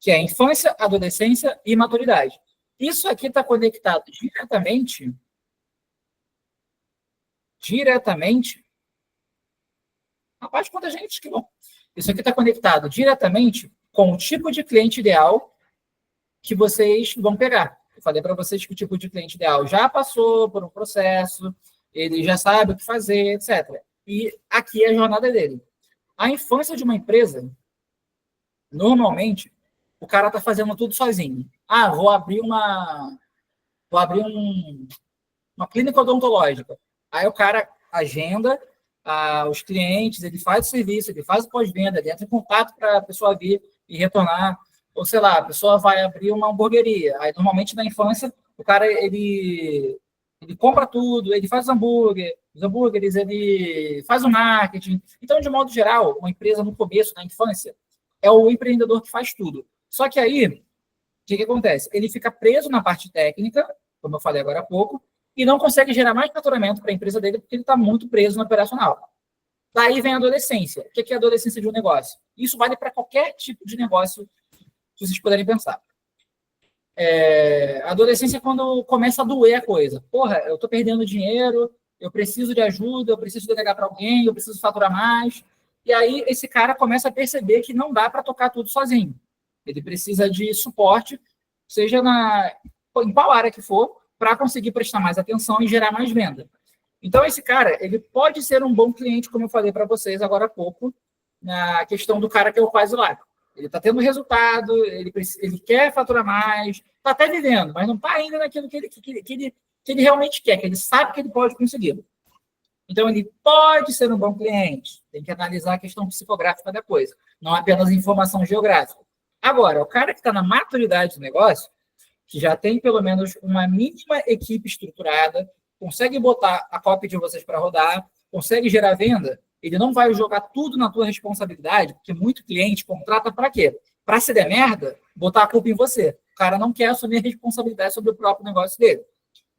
Que é infância, adolescência e maturidade. Isso aqui está conectado diretamente. Rapaz, quanta gente, que bom. Isso aqui está conectado diretamente com o tipo de cliente ideal que vocês vão pegar. Eu falei para vocês que o tipo de cliente ideal já passou por um processo, ele já sabe o que fazer, etc. E aqui é a jornada dele. A infância de uma empresa, normalmente, o cara está fazendo tudo sozinho. Vou abrir uma clínica odontológica. Aí o cara agenda os clientes, ele faz o serviço, ele faz o pós-venda, ele entra em contato para a pessoa vir e retornar. Ou, sei lá, a pessoa vai abrir uma hamburgueria. Aí, normalmente, na infância, o cara, ele compra tudo, ele faz os hambúrgueres, ele faz o marketing. Então, de modo geral, uma empresa no começo, na infância, é o empreendedor que faz tudo. Só que aí, o que acontece? Ele fica preso na parte técnica, como eu falei agora há pouco, e não consegue gerar mais faturamento para a empresa dele porque ele está muito preso no operacional. Daí vem a adolescência. O que é a adolescência de um negócio? Isso vale para qualquer tipo de negócio que vocês puderem pensar. A adolescência é quando começa a doer a coisa. Porra, eu estou perdendo dinheiro, eu preciso de ajuda, eu preciso delegar para alguém, eu preciso faturar mais. E aí esse cara começa a perceber que não dá para tocar tudo sozinho. Ele precisa de suporte, seja em qual área que for, para conseguir prestar mais atenção e gerar mais venda. Então, esse cara, ele pode ser um bom cliente, como eu falei para vocês agora há pouco, na questão do cara que é o quase lá. Ele está tendo resultado, ele quer faturar mais, está até vivendo, mas não está ainda naquilo que ele realmente quer, que ele sabe que ele pode conseguir. Então, ele pode ser um bom cliente. Tem que analisar a questão psicográfica da coisa, não apenas informação geográfica. Agora, o cara que está na maturidade do negócio, que já tem pelo menos uma mínima equipe estruturada, consegue botar a copy de vocês para rodar, consegue gerar venda, ele não vai jogar tudo na tua responsabilidade, porque muito cliente contrata para quê? Para se der merda, botar a culpa em você. O cara não quer assumir a responsabilidade sobre o próprio negócio dele.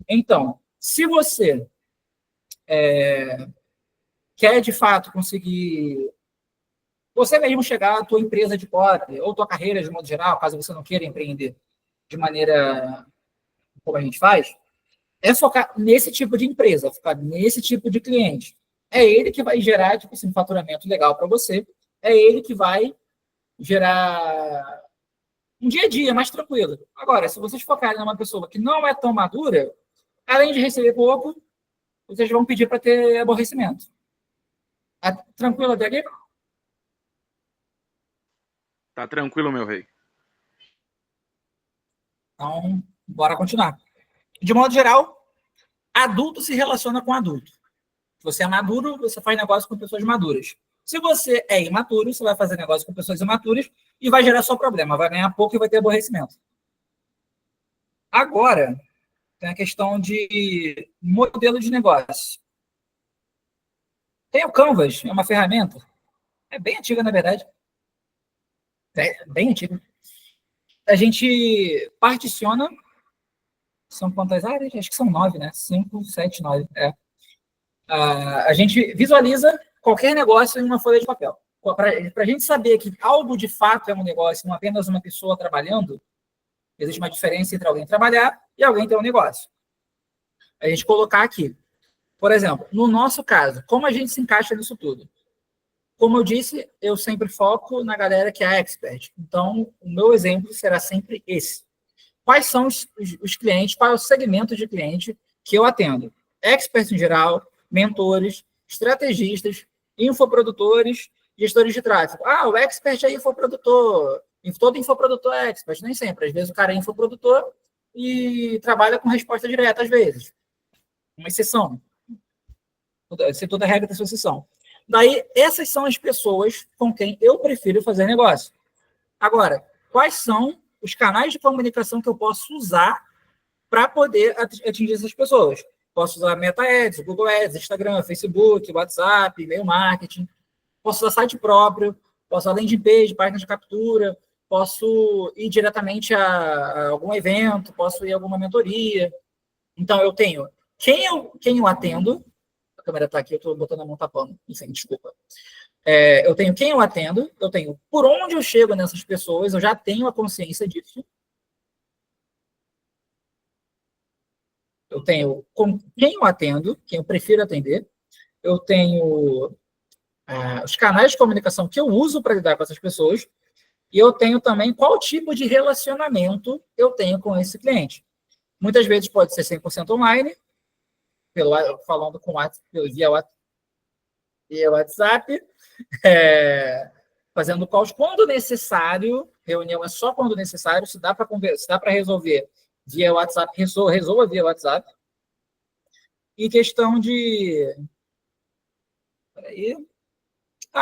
Então, se você quer, de fato, conseguir você mesmo chegar à tua empresa de copy, ou tua carreira de modo geral, caso você não queira empreender de maneira como a gente faz, é focar nesse tipo de empresa, focar nesse tipo de cliente. É ele que vai gerar, tipo assim, um faturamento legal para você, é ele que vai gerar um dia a dia mais tranquilo. Agora, se vocês focarem numa pessoa que não é tão madura, além de receber pouco, vocês vão pedir para ter aborrecimento. Tranquilo até aqui? Tá tranquilo, meu rei. Então, bora continuar. De modo geral, adulto se relaciona com adulto. Se você é maduro, você faz negócio com pessoas maduras. Se você é imaturo, você vai fazer negócio com pessoas imaturas e vai gerar só problema. Vai ganhar pouco e vai ter aborrecimento. Agora, tem a questão de modelo de negócio. Tem o Canvas, é uma ferramenta. É bem antiga, na verdade. É bem antiga. A gente particiona. São quantas áreas? Acho que são 9, né? 5, 7, 9. A gente visualiza qualquer negócio em uma folha de papel. Para a gente saber que algo de fato é um negócio, não apenas uma pessoa trabalhando, existe uma diferença entre alguém trabalhar e alguém ter um negócio. A gente colocar aqui. Por exemplo, no nosso caso, como a gente se encaixa nisso tudo? Como eu disse, eu sempre foco na galera que é expert. Então, o meu exemplo será sempre esse. Quais são os clientes, qual é o segmento de cliente que eu atendo? Experts em geral, mentores, estrategistas, infoprodutores, gestores de tráfego. O expert é infoprodutor. Todo infoprodutor é expert, nem sempre. Às vezes o cara é infoprodutor e trabalha com resposta direta, às vezes. Uma exceção. Se toda regra tem sua exceção. Daí, essas são as pessoas com quem eu prefiro fazer negócio. Agora, quais são os canais de comunicação que eu posso usar para poder atingir essas pessoas? Posso usar Meta Ads, Google Ads, Instagram, Facebook, WhatsApp, e-mail marketing. Posso usar site próprio, posso usar landing page, página de captura, posso ir diretamente a algum evento, posso ir a alguma mentoria. Então, eu tenho quem eu atendo. A câmera está aqui, eu estou botando a mão tapando. Enfim, desculpa. Eu tenho quem eu atendo, eu tenho por onde eu chego nessas pessoas, eu já tenho a consciência disso. Eu tenho com quem eu atendo, quem eu prefiro atender. Eu tenho os canais de comunicação que eu uso para lidar com essas pessoas. E eu tenho também qual tipo de relacionamento eu tenho com esse cliente. Muitas vezes pode ser 100% online, falando via WhatsApp, fazendo calls quando necessário, reunião é só quando necessário, se dá para conversar, se dá para resolver via WhatsApp, resolva via WhatsApp. E questão de... Peraí.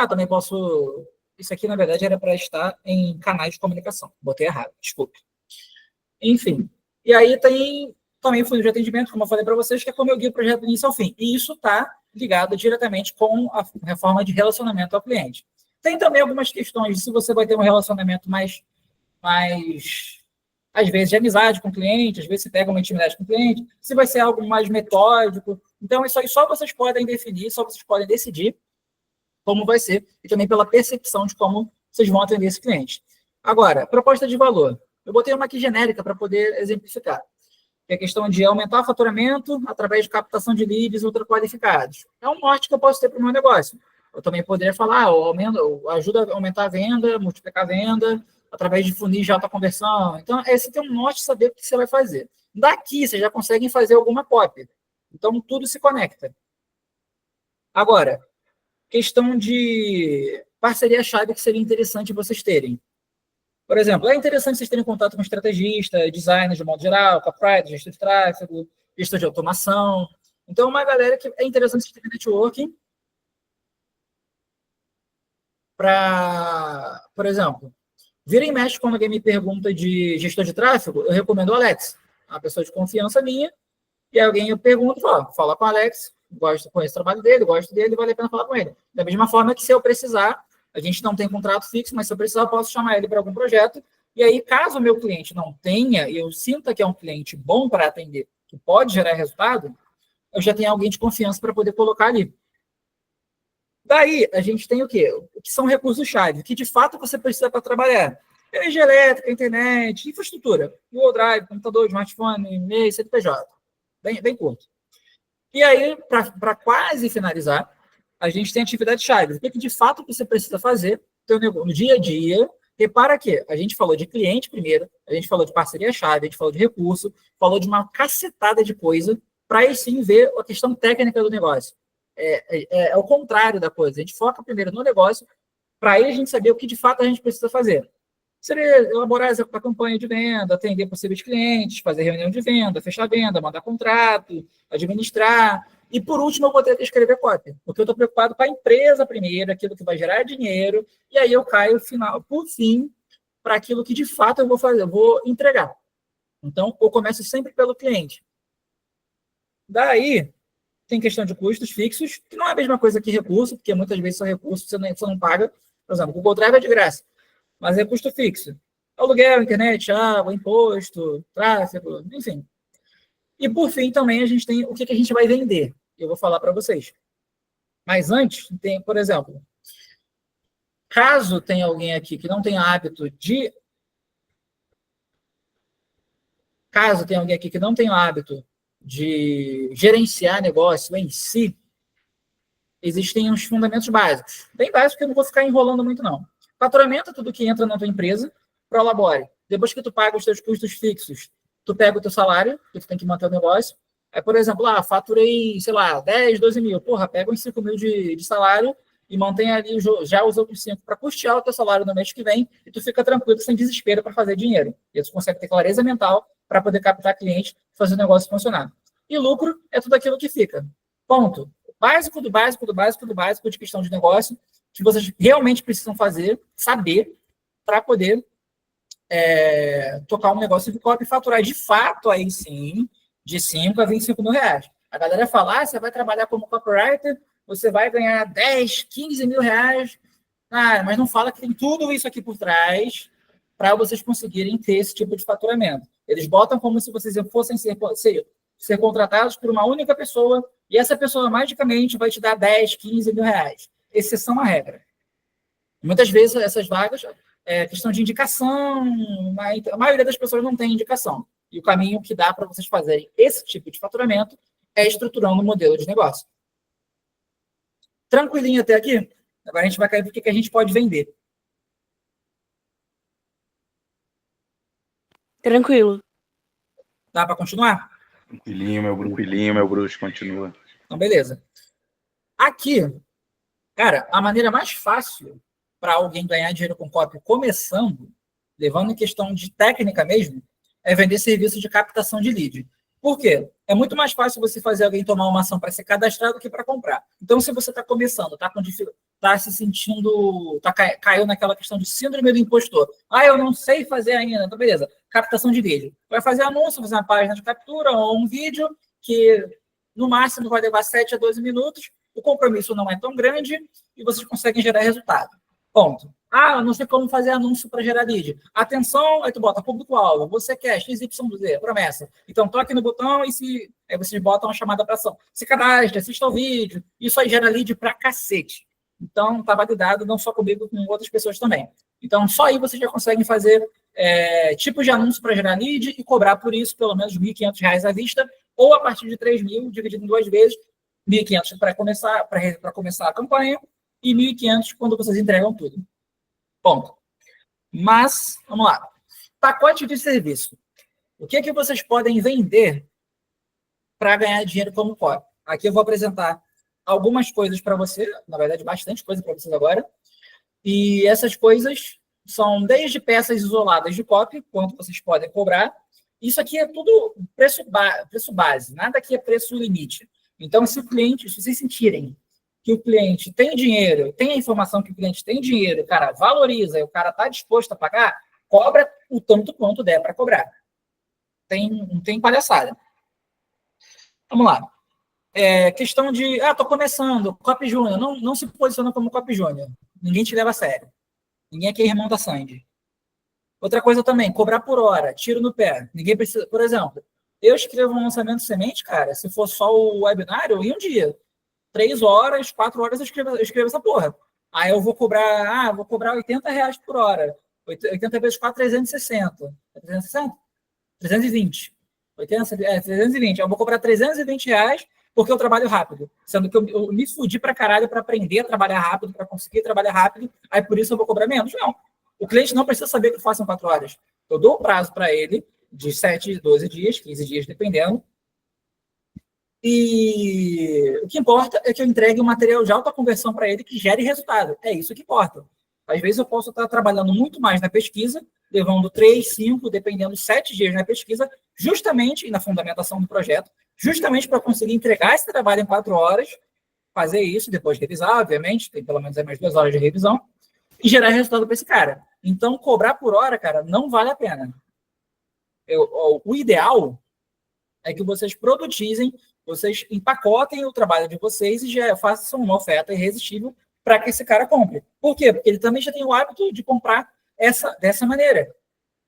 Também posso... Isso aqui, na verdade, era para estar em canais de comunicação. Botei errado, desculpe. Enfim. E aí tem também o funil de atendimento, como eu falei para vocês, que é como eu guio o projeto do início ao fim. E isso está ligado diretamente com a reforma de relacionamento ao cliente. Tem também algumas questões de se você vai ter um relacionamento mais às vezes, de amizade com o cliente, às vezes você pega uma intimidade com o cliente, se vai ser algo mais metódico. Então, isso aí só vocês podem definir, só vocês podem decidir como vai ser, e também pela percepção de como vocês vão atender esse cliente. Agora, proposta de valor. Eu botei uma aqui genérica para poder exemplificar. Que é a questão de aumentar o faturamento através de captação de leads ultraqualificados. É um norte que eu posso ter para o meu negócio. Eu também poderia falar, eu ajudo a aumentar a venda, multiplicar a venda, através de funis de alta conversão. Então, você tem um norte de saber o que você vai fazer. Daqui, vocês já conseguem fazer alguma cópia. Então, tudo se conecta. Agora, questão de parceria-chave que seria interessante vocês terem. Por exemplo, é interessante vocês terem contato com estrategista, designers de modo geral, copywriter, gestor de tráfego, gestor de automação. Então, uma galera que é interessante vocês terem networking para, por exemplo, vira e mexe quando alguém me pergunta de gestor de tráfego, eu recomendo o Alex, uma pessoa de confiança minha, E aí alguém pergunta, fala com o Alex, conheço o trabalho dele, gosto dele, vale a pena falar com ele. Da mesma forma que se eu precisar, a gente não tem contrato fixo, mas se eu precisar, eu posso chamar ele para algum projeto. E aí, caso o meu cliente não tenha, e eu sinta que é um cliente bom para atender, que pode gerar resultado, eu já tenho alguém de confiança para poder colocar ali. Daí, a gente tem o quê? O que são recursos-chave, que de fato você precisa para trabalhar. Energia elétrica, internet, infraestrutura, Google Drive, computador, smartphone, e-mail, CNPJ. Bem curto. E aí, para quase finalizar, a gente tem atividades-chave. O que de fato você precisa fazer no dia a dia. Repara que a gente falou de cliente primeiro, a gente falou de parceria-chave, a gente falou de recurso, falou de uma cacetada de coisa, para aí sim ver a questão técnica do negócio. É o contrário da coisa. A gente foca primeiro no negócio, para aí a gente saber o que de fato a gente precisa fazer. Seria elaborar a campanha de venda, atender possíveis clientes, fazer reunião de venda, fechar venda, mandar contrato, administrar. E, por último, eu vou ter que escrever cópia, porque eu estou preocupado com a empresa primeiro, aquilo que vai gerar dinheiro, e aí eu caio, por fim, para aquilo que, de fato, eu vou fazer, eu vou entregar. Então, eu começo sempre pelo cliente. Daí, tem questão de custos fixos, que não é a mesma coisa que recurso, porque muitas vezes são recursos que você não paga. Por exemplo, o Google Drive é de graça, mas é custo fixo. Aluguel, internet, água, imposto, tráfego, enfim. E, por fim, também a gente tem o que a gente vai vender. Eu vou falar para vocês. Mas antes, tem, por exemplo, caso tenha alguém aqui que não tenha hábito de... Caso tenha alguém aqui que não tenha hábito de gerenciar negócio em si, existem uns fundamentos básicos. Bem básicos, que eu não vou ficar enrolando muito, não. Faturamento é tudo que entra na tua empresa, prolabore. Depois que tu paga os teus custos fixos, tu pega o teu salário, que tu tem que manter o negócio. Aí, por exemplo, faturei, sei lá, 10, 12 mil. Porra, pega uns 5 mil de salário e mantém ali já os outros 5 para custear o teu salário no mês que vem e tu fica tranquilo, sem desespero para fazer dinheiro. E tu consegue ter clareza mental para poder captar cliente e fazer o negócio funcionar. E lucro é tudo aquilo que fica. Ponto. Básico do básico do básico do básico de questão de negócio que vocês realmente precisam fazer, saber, para poder tocar um negócio de copy e faturar de fato, aí sim, de 5 a 25 mil reais. A galera fala, você vai trabalhar como copywriter, você vai ganhar 10, 15 mil reais, mas não fala que tem tudo isso aqui por trás para vocês conseguirem ter esse tipo de faturamento. Eles botam como se vocês fossem ser contratados por uma única pessoa e essa pessoa magicamente vai te dar 10, 15 mil reais. Exceção à regra. Muitas vezes essas vagas é questão de indicação, a maioria das pessoas não tem indicação. E o caminho que dá para vocês fazerem esse tipo de faturamento é estruturando um modelo de negócio. Tranquilinho até aqui? Agora a gente vai cair para o que a gente pode vender. Tranquilo. Dá para continuar? Tranquilinho, meu bruxo, continua. Então, beleza. Aqui, cara, a maneira mais fácil para alguém ganhar dinheiro com copy começando, levando em questão de técnica mesmo, é vender serviço de captação de lead. Por quê? É muito mais fácil você fazer alguém tomar uma ação para ser cadastrado do que para comprar. Então, se você está começando, está se sentindo, caiu naquela questão de síndrome do impostor. Eu não sei fazer ainda. Então, beleza. Captação de lead. Vai fazer anúncio, fazer uma página de captura ou um vídeo que, no máximo, vai levar 7 a 12 minutos. O compromisso não é tão grande e vocês conseguem gerar resultado. Ponto. Eu não sei como fazer anúncio para gerar lead. Atenção, aí tu bota público-alvo, você quer XYZ, promessa. Então, toque no botão e aí vocês botam a chamada para ação. Se cadastre, assista ao vídeo. Isso aí gera lead pra cacete. Então, está validado não só comigo, com outras pessoas também. Então, só aí vocês já conseguem fazer tipos de anúncio para gerar lead e cobrar por isso pelo menos R$ 1.500 à vista ou a partir de 3.000, dividido em 2 vezes, R$ 1.500 para começar a campanha e 1.500 quando vocês entregam tudo. Ponto. Mas, vamos lá. Pacote de serviço. O que vocês podem vender para ganhar dinheiro como copy? Aqui eu vou apresentar algumas coisas para você, na verdade, bastante coisa para vocês agora. E essas coisas são desde peças isoladas de copy, quanto vocês podem cobrar. Isso aqui é tudo preço base, nada aqui é preço limite. Então, se vocês sentirem que o cliente tem dinheiro, tem a informação que o cliente tem dinheiro, o cara valoriza e o cara está disposto a pagar, cobra o tanto quanto der para cobrar. Não tem palhaçada. Vamos lá. Questão de, tô começando, Cop Júnior. Não se posiciona como Cop Júnior. Ninguém te leva a sério. Ninguém aqui é irmão da Sandy. Outra coisa também, cobrar por hora, tiro no pé. Ninguém precisa, por exemplo, eu escrevo um lançamento de semente, cara, se for só o webinário, em um dia. 3 horas, 4 horas eu escrevo essa porra. Aí eu vou cobrar R$80 por hora. 80 vezes 4, 360. 360? 320. 320. Eu vou cobrar R$320 porque eu trabalho rápido. Sendo que eu me fudi pra caralho pra aprender a trabalhar rápido, pra conseguir trabalhar rápido, aí por isso eu vou cobrar menos. Não. O cliente não precisa saber que eu faço em 4 horas. Eu dou o prazo para ele de 7, 12 dias, 15 dias, dependendo. E o que importa é que eu entregue um material de alta conversão para ele que gere resultado. É isso que importa. Às vezes eu posso estar trabalhando muito mais na pesquisa, levando 3, 5, dependendo, 7 dias na pesquisa, justamente, e na fundamentação do projeto, justamente para conseguir entregar esse trabalho em 4 horas, fazer isso, depois revisar, obviamente, tem pelo menos mais 2 horas de revisão, e gerar resultado para esse cara. Então, cobrar por hora, cara, não vale a pena. O ideal é que vocês produtizem, vocês empacotem o trabalho de vocês e já façam uma oferta irresistível para que esse cara compre. Por quê? Porque ele também já tem o hábito de comprar dessa maneira.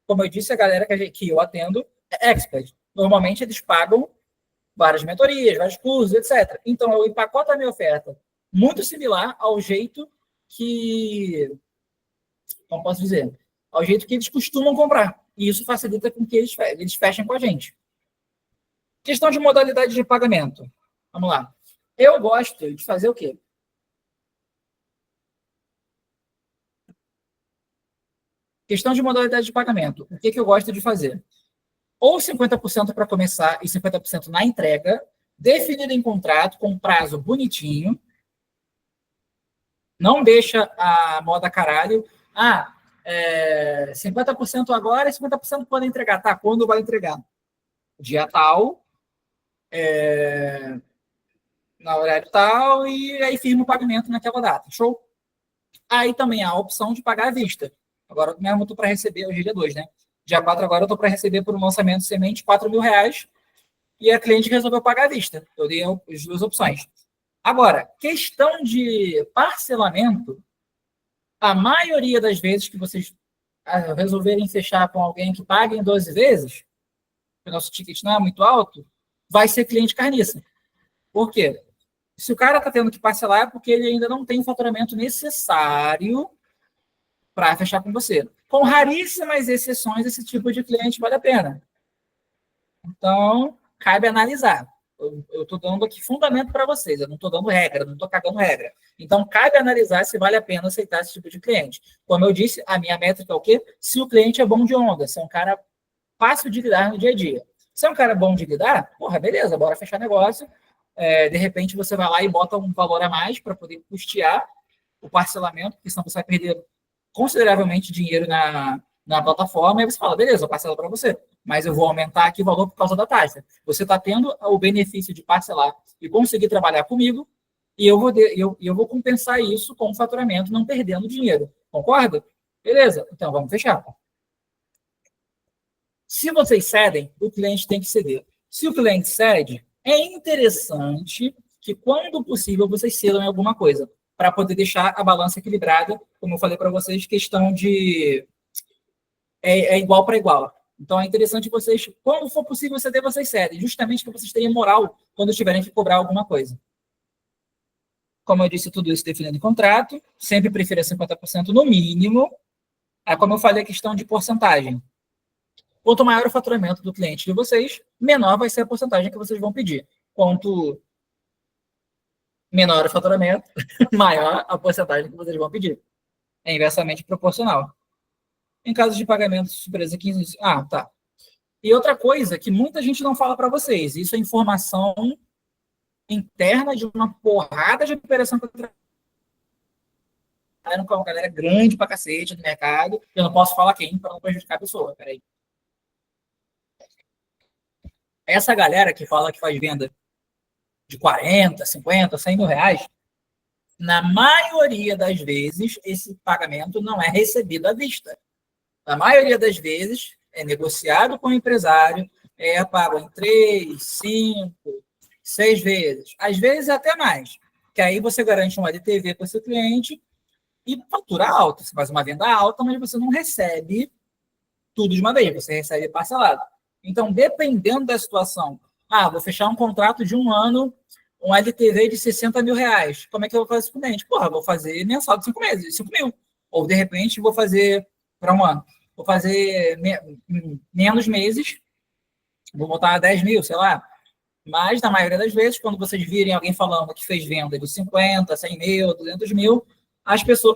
Como eu disse, a galera que eu atendo é expert. Normalmente, eles pagam várias mentorias, vários cursos, etc. Então, eu empacoto a minha oferta muito similar ao jeito que, como posso dizer, ao jeito que eles costumam comprar. E isso facilita com que eles fechem com a gente. Questão de modalidade de pagamento. Vamos lá. Eu gosto de fazer o quê? Questão de modalidade de pagamento. O que eu gosto de fazer? Ou 50% para começar e 50% na entrega, definido em contrato, com prazo bonitinho. Não deixa a moda caralho. 50% agora e 50% podem entregar. Tá, quando vai entregar? Dia tal, na horário tal, e aí firma o pagamento naquela data. Show? Aí também há a opção de pagar à vista. Agora mesmo eu estou para receber, hoje é dia 2, né? Dia 4 agora eu estou para receber por um lançamento de semente R$4.000 e a cliente resolveu pagar à vista. Eu dei as duas opções. Agora, questão de parcelamento, a maioria das vezes que vocês resolverem fechar com alguém que pague em 12 vezes, o nosso ticket não é muito alto, vai ser cliente carniça. Por quê? Se o cara está tendo que parcelar é porque ele ainda não tem o faturamento necessário para fechar com você. Com raríssimas exceções, esse tipo de cliente vale a pena. Então, cabe analisar. Eu estou dando aqui fundamento para vocês, eu não estou dando regra, não estou cagando regra. Então, cabe analisar se vale a pena aceitar esse tipo de cliente. Como eu disse, a minha métrica é o quê? Se o cliente é bom de onda, se é um cara fácil de lidar no dia a dia. Se é um cara bom de lidar, porra, beleza, bora fechar negócio. De repente, você vai lá e bota um valor a mais para poder custear o parcelamento, porque senão você vai perder consideravelmente dinheiro na plataforma, e você fala, beleza, eu parcelo para você, mas eu vou aumentar aqui o valor por causa da taxa. Você está tendo o benefício de parcelar e conseguir trabalhar comigo, e eu vou compensar isso com o faturamento, não perdendo dinheiro. Concorda? Beleza, então vamos fechar. Se vocês cedem, o cliente tem que ceder. Se o cliente cede, é interessante que, quando possível, vocês cedam em alguma coisa, para poder deixar a balança equilibrada, como eu falei para vocês, questão de igual para igual. Então, é interessante vocês, quando for possível ceder, vocês cedem, justamente para vocês terem moral quando tiverem que cobrar alguma coisa. Como eu disse, tudo isso definido em contrato, sempre prefira 50% no mínimo. Como eu falei, a questão de porcentagem. Quanto maior o faturamento do cliente de vocês, menor vai ser a porcentagem que vocês vão pedir. Quanto menor o faturamento, maior a porcentagem que vocês vão pedir. É inversamente proporcional. Em caso de pagamento de surpresa 15... tá. E outra coisa que muita gente não fala para vocês, isso é informação interna de uma porrada de operação que eu trabalho com uma galera grande pra cacete do mercado. Eu não posso falar quem para não prejudicar a pessoa. Peraí. Essa galera que fala que faz venda de 40, 50, 100 mil reais, na maioria das vezes, esse pagamento não é recebido à vista. Na maioria das vezes, é negociado com o empresário, é pago em 3, 5, 6 vezes. Às vezes até mais. Que aí você garante um LTV para o seu cliente e fatura alta. Você faz uma venda alta, mas você não recebe tudo de uma vez, você recebe parcelado. Então, dependendo da situação, vou fechar um contrato de 1 ano, um LTV de 60 mil reais. Como é que eu vou fazer isso com o cliente? Porra, vou fazer mensal de 5 meses, 5 mil. Ou, de repente, vou fazer para 1 ano. Vou fazer menos meses, vou botar 10 mil, sei lá. Mas, na maioria das vezes, quando vocês virem alguém falando que fez venda de 50, 100 mil, 200 mil,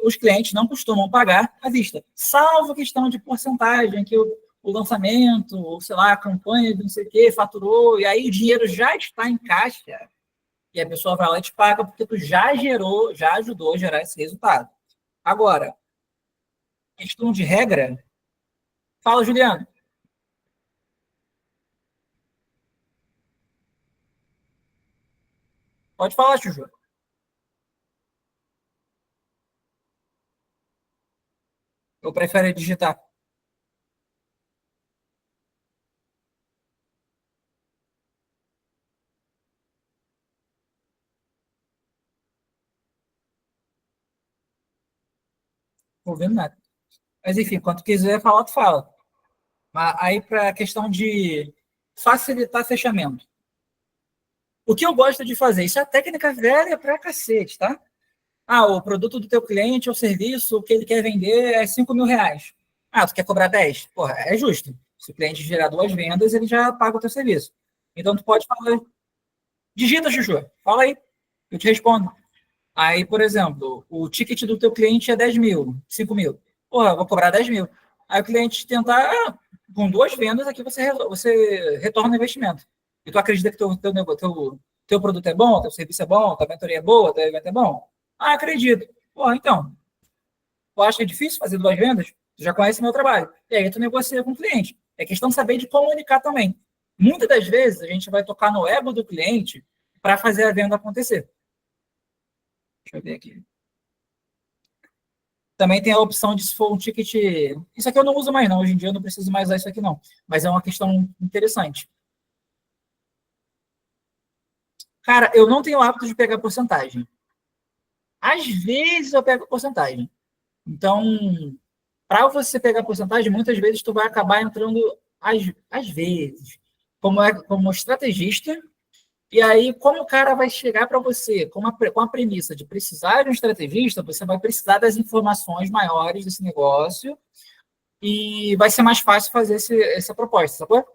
os clientes não costumam pagar à vista. Salvo questão de porcentagem, que o lançamento, ou sei lá, a campanha de não sei o quê, faturou, e aí o dinheiro já está em caixa, e a pessoa vai lá e te paga porque tu já ajudou a gerar esse resultado. Agora, questão de regra, fala, Juliano. Pode falar, Chuchu. Eu prefiro digitar. Não ouvindo nada. Mas, enfim, quando quiser falar, tu fala. Mas aí, para a questão de facilitar fechamento. O que eu gosto de fazer? Isso é técnica velha pra cacete, tá? O produto do teu cliente ou serviço, o que ele quer vender é 5 mil reais. Tu quer cobrar 10? Porra, é justo. Se o cliente gerar 2 vendas, ele já paga o teu serviço. Então, tu pode falar. Digita, Chuchu. Fala aí. Eu te respondo. Aí, por exemplo, o ticket do teu cliente é 10 mil, 5 mil. Porra, eu vou cobrar 10 mil. Aí o cliente tentar, com 2 vendas, aqui você retorna o investimento. E tu acredita que teu produto é bom, teu serviço é bom, tua mentoria é boa, teu evento é bom? Acredito. Porra, então, tu acha que é difícil fazer 2 vendas? Tu já conhece meu trabalho. E aí tu negocia com o cliente. É questão de saber de comunicar também. Muitas das vezes a gente vai tocar no ego do cliente para fazer a venda acontecer. Deixa eu ver aqui. Também tem a opção de se for um ticket... Isso aqui eu não uso mais, não. Hoje em dia eu não preciso mais usar isso aqui, não. Mas é uma questão interessante. Cara, eu não tenho o hábito de pegar porcentagem. Às vezes eu pego porcentagem. Então, para você pegar porcentagem, muitas vezes tu vai acabar entrando, às vezes, como estrategista. E aí, como o cara vai chegar para você com a premissa de precisar de um estrategista, você vai precisar das informações maiores desse negócio e vai ser mais fácil fazer essa proposta, sacou?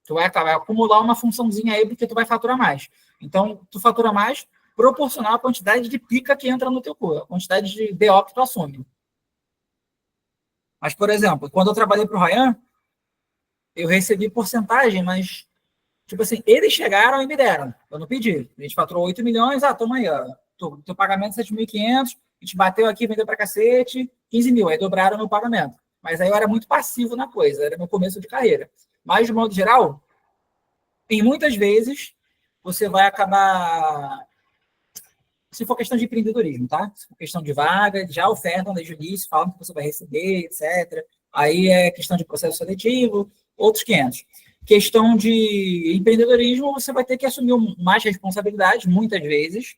Tu vai acumular uma funçãozinha aí porque tu vai faturar mais. Então, tu fatura mais proporcional à quantidade de pica que entra no teu cu, a quantidade de BO que tu assume. Mas, por exemplo, quando eu trabalhei para o Ryan, eu recebi porcentagem, mas, tipo assim, eles chegaram e me deram. Eu não pedi. A gente faturou 8 milhões, toma aí, ó. Teu pagamento é 7.500, a gente bateu aqui, vendeu para cacete, 15 mil. Aí dobraram o meu pagamento. Mas aí eu era muito passivo na coisa, era meu começo de carreira. Mas, de modo geral, em muitas vezes, você vai acabar... Se for questão de empreendedorismo, tá? Se for questão de vaga, já ofertam desde o início, falam que você vai receber, etc. Aí é questão de processo seletivo, outros 500. Questão de empreendedorismo, você vai ter que assumir mais responsabilidade, muitas vezes,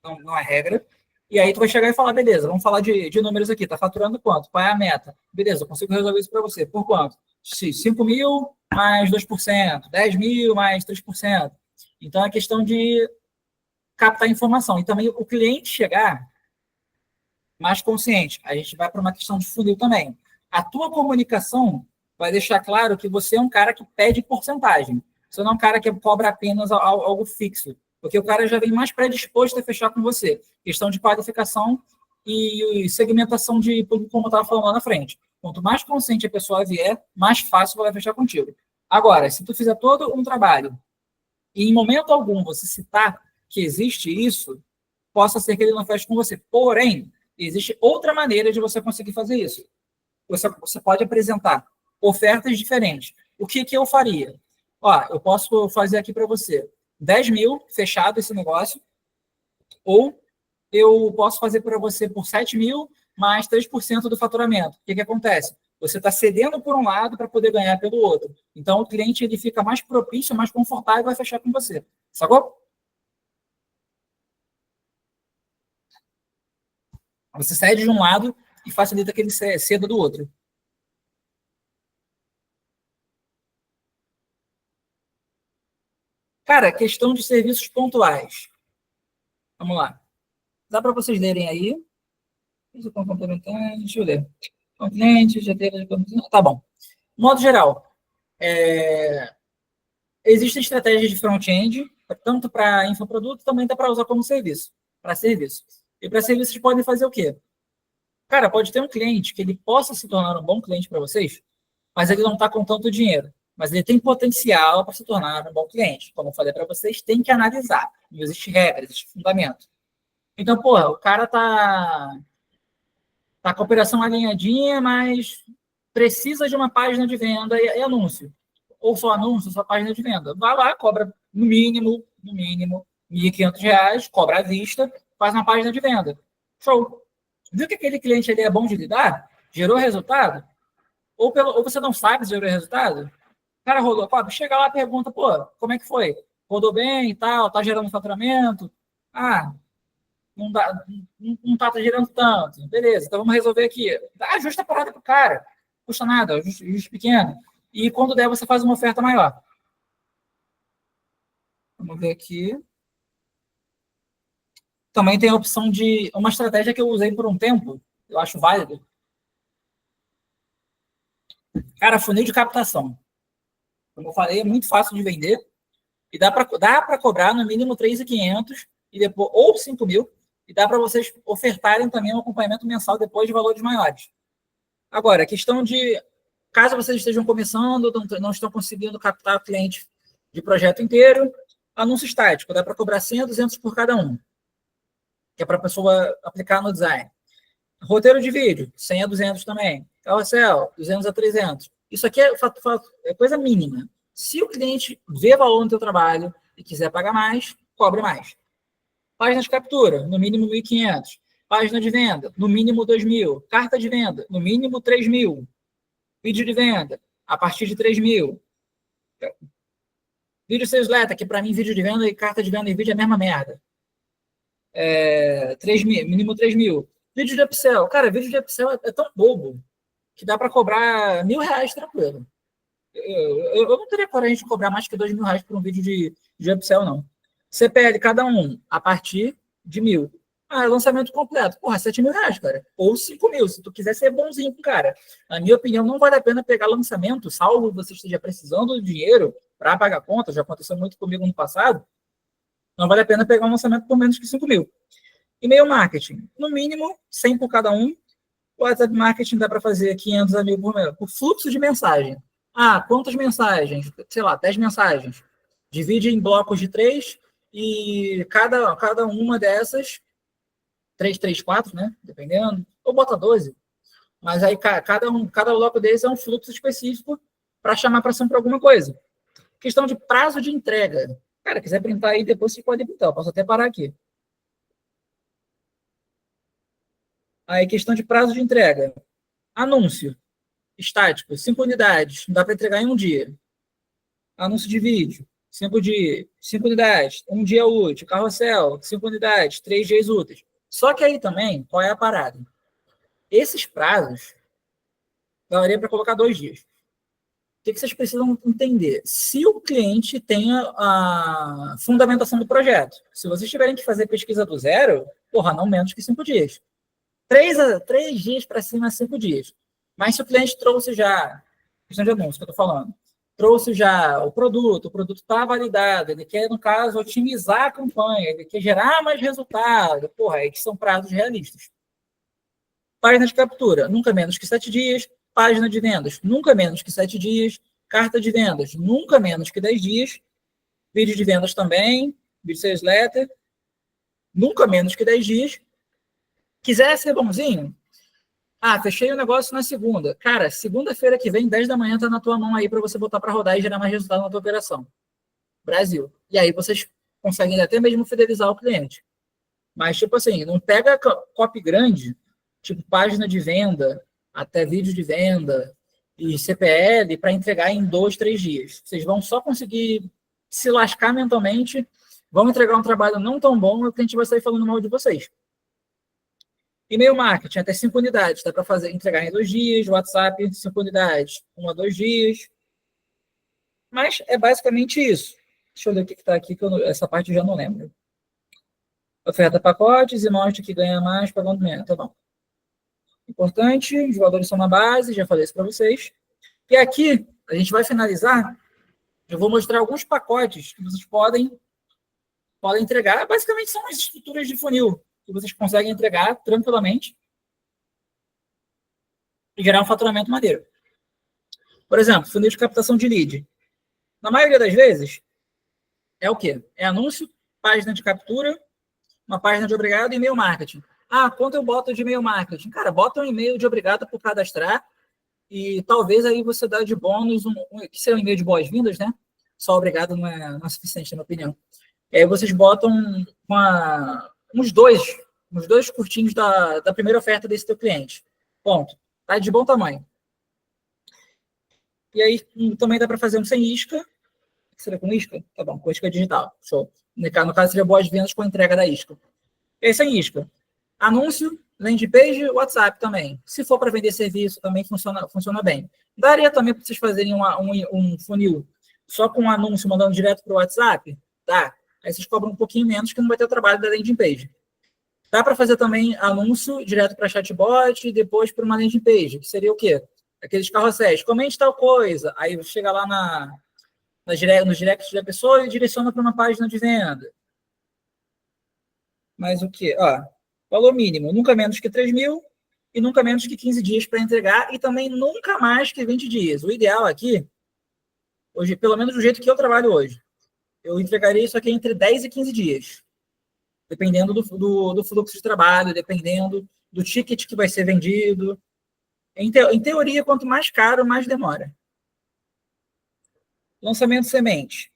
não é regra. E aí tu vai chegar e falar, beleza, vamos falar de números aqui, tá faturando quanto? Qual é a meta? Beleza, eu consigo resolver isso para você. Por quanto? 5 mil mais 2%, 10 mil mais 3%. Então é questão de captar informação. E também o cliente chegar mais consciente. A gente vai para uma questão de funil também. A tua comunicação vai deixar claro que você é um cara que pede porcentagem. Você não é um cara que cobra apenas algo fixo. Porque o cara já vem mais predisposto a fechar com você. Questão de qualificação e segmentação de público, como eu estava falando lá na frente. Quanto mais consciente a pessoa vier, mais fácil ela vai fechar contigo. Agora, se tu fizer todo um trabalho e em momento algum você citar que existe isso, possa ser que ele não feche com você. Porém, existe outra maneira de você conseguir fazer isso. Você pode apresentar ofertas diferentes. O que eu faria? Eu posso fazer aqui para você 10 mil, fechado esse negócio, ou eu posso fazer para você por 7 mil, mais 3% do faturamento. O que acontece? Você está cedendo por um lado para poder ganhar pelo outro. Então, o cliente ele fica mais propício, mais confortável e vai fechar com você. Sacou? Você cede de um lado e facilita que ele ceda do outro. Cara, questão de serviços pontuais. Vamos lá. Dá para vocês lerem aí. Deixa eu ler. Cliente, já teve... Tá bom. Modo geral, existem estratégias de front-end, tanto para infoproduto, também dá para usar como serviço, para serviço. E para serviço, vocês podem fazer o quê? Cara, pode ter um cliente que ele possa se tornar um bom cliente para vocês, mas ele não está com tanto dinheiro. Mas ele tem potencial para se tornar um bom cliente. Como eu falei para vocês, tem que analisar. Não existe regra, existe fundamento. Então, porra, o cara tá com a operação alinhadinha, mas precisa de uma página de venda e anúncio. Ou só anúncio, só página de venda. Vai lá, cobra no mínimo, R$ 1.500, cobra à vista, faz uma página de venda. Show. Viu que aquele cliente ali é bom de lidar? Gerou resultado? Ou você não sabe se gerou resultado? O cara rodou, chega lá e pergunta, pô, como é que foi? Rodou bem e tal, tá gerando faturamento? Não tá gerando tanto. Beleza, então vamos resolver aqui. Ajusta a parada pro cara. Não custa nada, ajuste pequeno. E quando der, você faz uma oferta maior. Vamos ver aqui. Também tem a opção de... Uma estratégia que eu usei por um tempo, eu acho válido. Cara, funil de captação. Como eu falei, é muito fácil de vender. E dá para cobrar no mínimo 3.500 e depois, ou 5.000. E dá para vocês ofertarem também um acompanhamento mensal depois de valores maiores. Agora, a questão de, caso vocês estejam começando, não estão conseguindo captar o cliente de projeto inteiro, anúncio estático, dá para cobrar 100 a 200 por cada um, que é para a pessoa aplicar no design. Roteiro de vídeo, 100 a 200 também. Carrossel, 200 a 300. Isso aqui é coisa mínima. Se o cliente vê valor no teu trabalho e quiser pagar mais, cobre mais. Página de captura, no mínimo 1.500. Página de venda, no mínimo 2.000. Carta de venda, no mínimo 3.000. Vídeo de venda, a partir de 3.000. Vídeo newsletter, que para mim vídeo de venda e carta de venda e vídeo é a mesma merda. 3.000, mínimo 3.000. Vídeo de upsell. Cara, vídeo de upsell é tão bobo que dá para cobrar R$ 1.000 tranquilo. Eu não teria coragem de cobrar mais que R$ 2.000 por um vídeo de upsell, não. CPL, cada um, a partir de 1.000. Lançamento completo. Porra, R$ 7.000, cara. Ou 5.000, se tu quiser ser bonzinho com o cara. Na minha opinião, não vale a pena pegar lançamento, salvo você esteja precisando de dinheiro para pagar a conta. Já aconteceu muito comigo no passado. Não vale a pena pegar um lançamento por menos que 5.000. E-mail marketing, no mínimo 100 por cada um. O WhatsApp marketing dá para fazer 500 a 1.000 por mês. Por fluxo de mensagem. Quantas mensagens? Sei lá, 10 mensagens. Divide em blocos de 3 e cada uma dessas, 3, 3, 4, né? Dependendo. Ou bota 12. Mas aí cada bloco desses é um fluxo específico para chamar para ação para alguma coisa. Questão de prazo de entrega. Cara, quiser printar aí, depois você pode printar. Eu posso até parar aqui. Aí, questão de prazo de entrega. Anúncio estático, 5 unidades. Não dá para entregar em um dia. Anúncio de vídeo, 5 unidades. 1 dia útil. Carrossel, 5 unidades. 3 dias úteis. Só que aí também, qual é a parada? Esses prazos, daria para colocar 2 dias. O que vocês precisam entender? Se o cliente tem a fundamentação do projeto. Se vocês tiverem que fazer pesquisa do zero, não menos que 5 dias. 3 dias para cima, 5 dias. Mas se o cliente trouxe já, questão de anúncio que eu estou falando, trouxe já o produto está validado, ele quer, no caso, otimizar a campanha, ele quer gerar mais resultado, aí que são prazos realistas. Página de captura, nunca menos que 7 dias. Página de vendas, nunca menos que 7 dias. Carta de vendas, nunca menos que 10 dias. Vídeo de vendas também, vídeo newsletter, nunca menos que 10 dias. Quiser ser bonzinho? Fechei o negócio na segunda. Cara, segunda-feira que vem, 10 da manhã, tá na tua mão aí para você botar para rodar e gerar mais resultado na tua operação. Brasil. E aí vocês conseguem até mesmo fidelizar o cliente. Mas, tipo assim, não pega copy grande, tipo página de venda, até vídeo de venda e CPL para entregar em 2, 3 dias. Vocês vão só conseguir se lascar mentalmente, vão entregar um trabalho não tão bom e o cliente vai sair falando mal de vocês. E-mail marketing, até 5 unidades, dá para entregar em 2 dias, WhatsApp, 5 unidades, 1 a 2 dias. Mas é basicamente isso. Deixa eu ver o que está aqui, que essa parte eu já não lembro. Oferta pacotes e mostra que ganha mais pagando menos. Tá bom. Importante, os valores são na base, já falei isso para vocês. E aqui, a gente vai finalizar, eu vou mostrar alguns pacotes que vocês podem entregar. Basicamente são as estruturas de funil que vocês conseguem entregar tranquilamente e gerar um faturamento maneiro. Por exemplo, funil de captação de lead. Na maioria das vezes, é o quê? É anúncio, página de captura, uma página de obrigado e e-mail marketing. Ah, quanto eu boto de e-mail marketing? Cara, bota um e-mail de obrigado por cadastrar e talvez aí você dá de bônus, que seria um e-mail de boas-vindas, né? Só obrigado não é suficiente, na minha opinião. E aí vocês botam uns dois curtinhos da primeira oferta desse teu cliente. Ponto. Tá de bom tamanho. E aí também dá para fazer um sem isca. Será com isca? Tá bom, com isca digital. Show. No caso, seria boas-vindas com a entrega da isca. E aí, sem isca. Anúncio, landing page, WhatsApp também. Se for para vender serviço, também funciona bem. Daria também para vocês fazerem um funil só com um anúncio mandando direto para o WhatsApp? Tá. Aí vocês cobram um pouquinho menos, que não vai ter o trabalho da landing page. Dá para fazer também anúncio direto para chatbot e depois para uma landing page, que seria o quê? Aqueles carrosséis. Comente tal coisa. Aí chega lá nos directs da pessoa e direciona para uma página de venda. Mas o quê? Valor mínimo, nunca menos que 3 mil e nunca menos que 15 dias para entregar e também nunca mais que 20 dias. O ideal aqui, hoje, pelo menos do jeito que eu trabalho hoje, eu entregaria isso aqui entre 10 e 15 dias. Dependendo do fluxo de trabalho, dependendo do ticket que vai ser vendido. Em teoria, quanto mais caro, mais demora. Lançamento semente.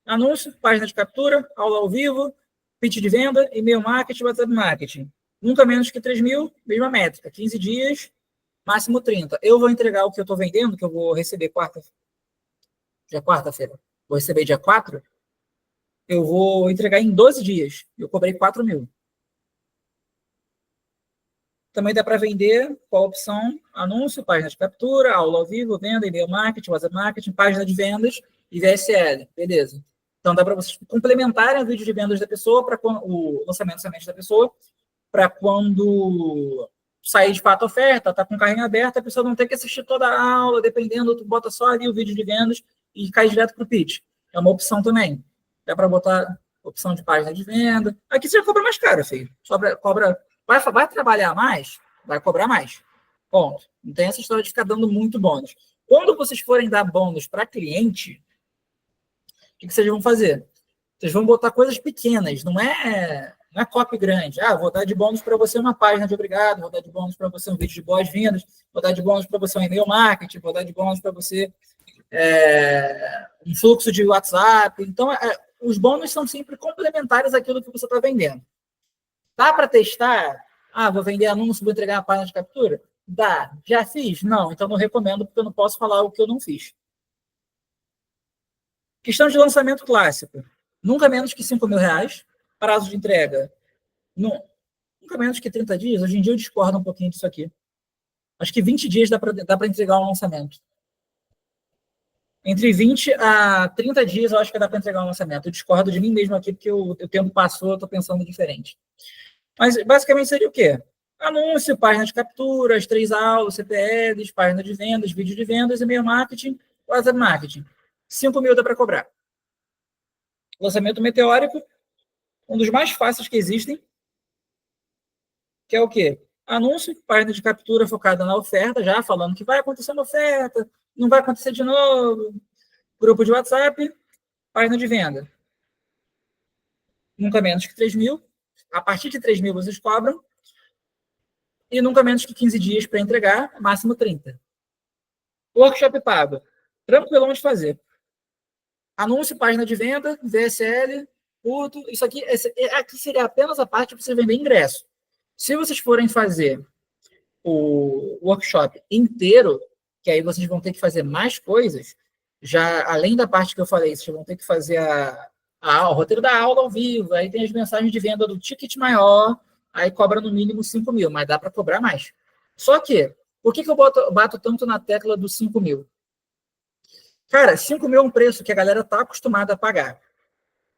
Anúncio, página de captura, aula ao vivo, pitch de venda, e-mail marketing, WhatsApp marketing. Nunca menos que 3 mil, mesma métrica. 15 dias, máximo 30. Eu vou entregar o que eu estou vendendo, que eu vou receber quarta-feira. Vou receber dia 4. Eu vou entregar em 12 dias. Eu cobrei 4 mil. Também dá para vender com a opção anúncio, página de captura, aula ao vivo, venda, e-mail marketing, WhatsApp marketing, página de vendas e VSL. Beleza. Então, dá para vocês complementarem o vídeo de vendas da pessoa, o lançamento somente da pessoa, para quando sair de fato a oferta, está com o carrinho aberto, a pessoa não tem que assistir toda a aula, dependendo, tu bota só ali o vídeo de vendas e cai direto para o pitch. É uma opção também. Dá para botar opção de página de venda. Aqui você já cobra mais caro, filho. Vai trabalhar mais, vai cobrar mais. Ponto. Não tem essa história de ficar dando muito bônus. Quando vocês forem dar bônus para cliente, o que vocês vão fazer? Vocês vão botar coisas pequenas, não é copy grande. Vou dar de bônus para você uma página de obrigado, vou dar de bônus para você um vídeo de boas-vindas, vou dar de bônus para você um e-mail marketing, vou dar de bônus para você um fluxo de WhatsApp. Então, os bônus são sempre complementares àquilo que você está vendendo. Dá para testar? Vou vender anúncio, vou entregar uma página de captura? Dá. Já fiz? Não. Então, não recomendo, porque eu não posso falar o que eu não fiz. Questão de lançamento clássico. Nunca menos que 5 mil reais. Prazo de entrega. Nunca menos que 30 dias. Hoje em dia eu discordo um pouquinho disso aqui. Acho que 20 dias dá para entregar um lançamento. Entre 20 a 30 dias eu acho que dá para entregar um lançamento. Eu discordo de mim mesmo aqui, porque o tempo passou, eu estou pensando diferente. Mas basicamente seria o quê? Anúncio, página de captura, as 3 aulas, CPLs, página de vendas, vídeo de vendas, e-mail marketing, WhatsApp marketing. 5 mil dá para cobrar. Lançamento meteórico, um dos mais fáceis que existem, que é o quê? Anúncio, página de captura focada na oferta, já falando que vai acontecer uma oferta, não vai acontecer de novo. Grupo de WhatsApp, página de venda. Nunca menos que 3 mil. A partir de 3 mil vocês cobram. E nunca menos que 15 dias para entregar, máximo 30. Workshop pago. Tranquilão de fazer. Anúncio, página de venda, VSL, curto. Isso aqui seria apenas a parte para você vender ingresso. Se vocês forem fazer o workshop inteiro, que aí vocês vão ter que fazer mais coisas, já além da parte que eu falei, vocês vão ter que fazer o roteiro da aula ao vivo, aí tem as mensagens de venda do ticket maior, aí cobra no mínimo 5 mil, mas dá para cobrar mais. Só que, por que eu bato tanto na tecla dos 5 mil? Cara, 5 mil é um preço que a galera está acostumada a pagar.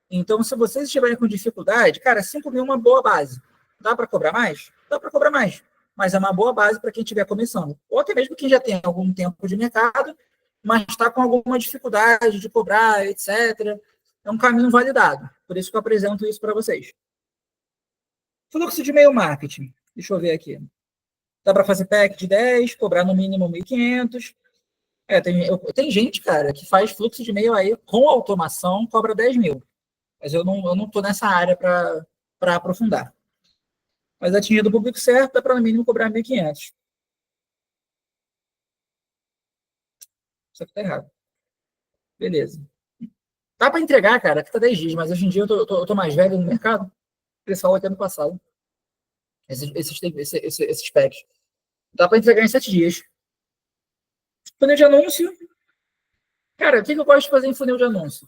Então, se vocês estiverem com dificuldade, cara, 5 mil é uma boa base. Dá para cobrar mais? Dá para cobrar mais. Mas é uma boa base para quem estiver começando. Ou até mesmo quem já tem algum tempo de mercado, mas está com alguma dificuldade de cobrar, etc. É um caminho validado. Por isso que eu apresento isso para vocês. Fluxo de e-mail marketing. Deixa eu ver aqui. Dá para fazer pack de 10, cobrar no mínimo 1.500. Tem gente, cara, que faz fluxo de e-mail aí com automação, cobra 10 mil. Mas eu não estou nessa área para aprofundar. Mas atingindo o público certo, dá para no mínimo cobrar 1.500. Isso aqui tá errado. Beleza. Dá para entregar, cara, que tá 10 dias, mas hoje em dia eu tô mais velho no mercado. O pessoal até no passado. Esses packs. Dá para entregar em 7 dias. Funil de anúncio. Cara, o que eu gosto de fazer em funil de anúncio?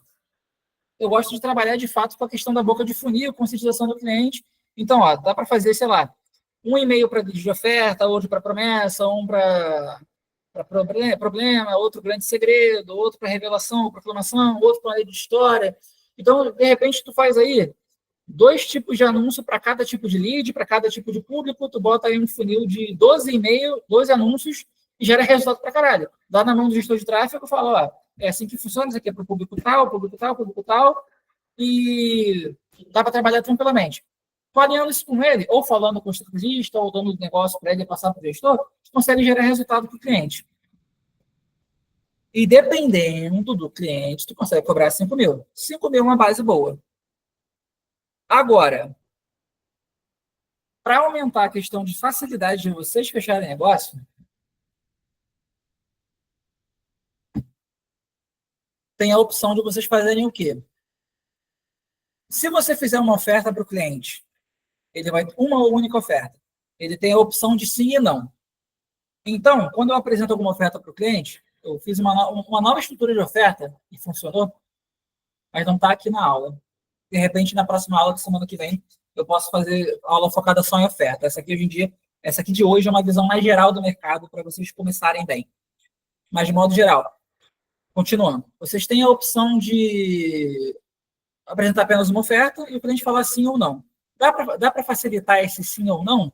Eu gosto de trabalhar, de fato, com a questão da boca de funil, conscientização do cliente. Então, dá para fazer, sei lá, um e-mail para de oferta, outro para promessa, um para problema, outro grande segredo, outro para revelação, proclamação, outro para lei de história. Então, de repente, tu faz aí 2 tipos de anúncio para cada tipo de lead, para cada tipo de público, tu bota aí um funil de 12 e-mails, 12 anúncios e gera resultado para caralho. Dá na mão do gestor de tráfego e fala, é assim que funciona, isso aqui é para o público tal, público tal, público tal, e dá para trabalhar tranquilamente. Alinhando isso com ele, ou falando com o estrategista, ou dando negócio para ele passar para o gestor, você consegue gerar resultado para o cliente. E dependendo do cliente, tu consegue cobrar 5 mil. 5 mil é uma base boa. Agora, para aumentar a questão de facilidade de vocês fecharem negócio, tem a opção de vocês fazerem o quê? Se você fizer uma oferta para o cliente, ele vai uma única oferta. Ele tem a opção de sim e não. Então, quando eu apresento alguma oferta para o cliente, eu fiz uma nova estrutura de oferta e funcionou, mas não está aqui na aula. De repente, na próxima aula, da semana que vem, eu posso fazer aula focada só em oferta. Essa aqui de hoje é uma visão mais geral do mercado para vocês começarem bem. Mas, de modo geral, continuando, vocês têm a opção de apresentar apenas uma oferta e o cliente falar sim ou não. Dá para facilitar esse sim ou não?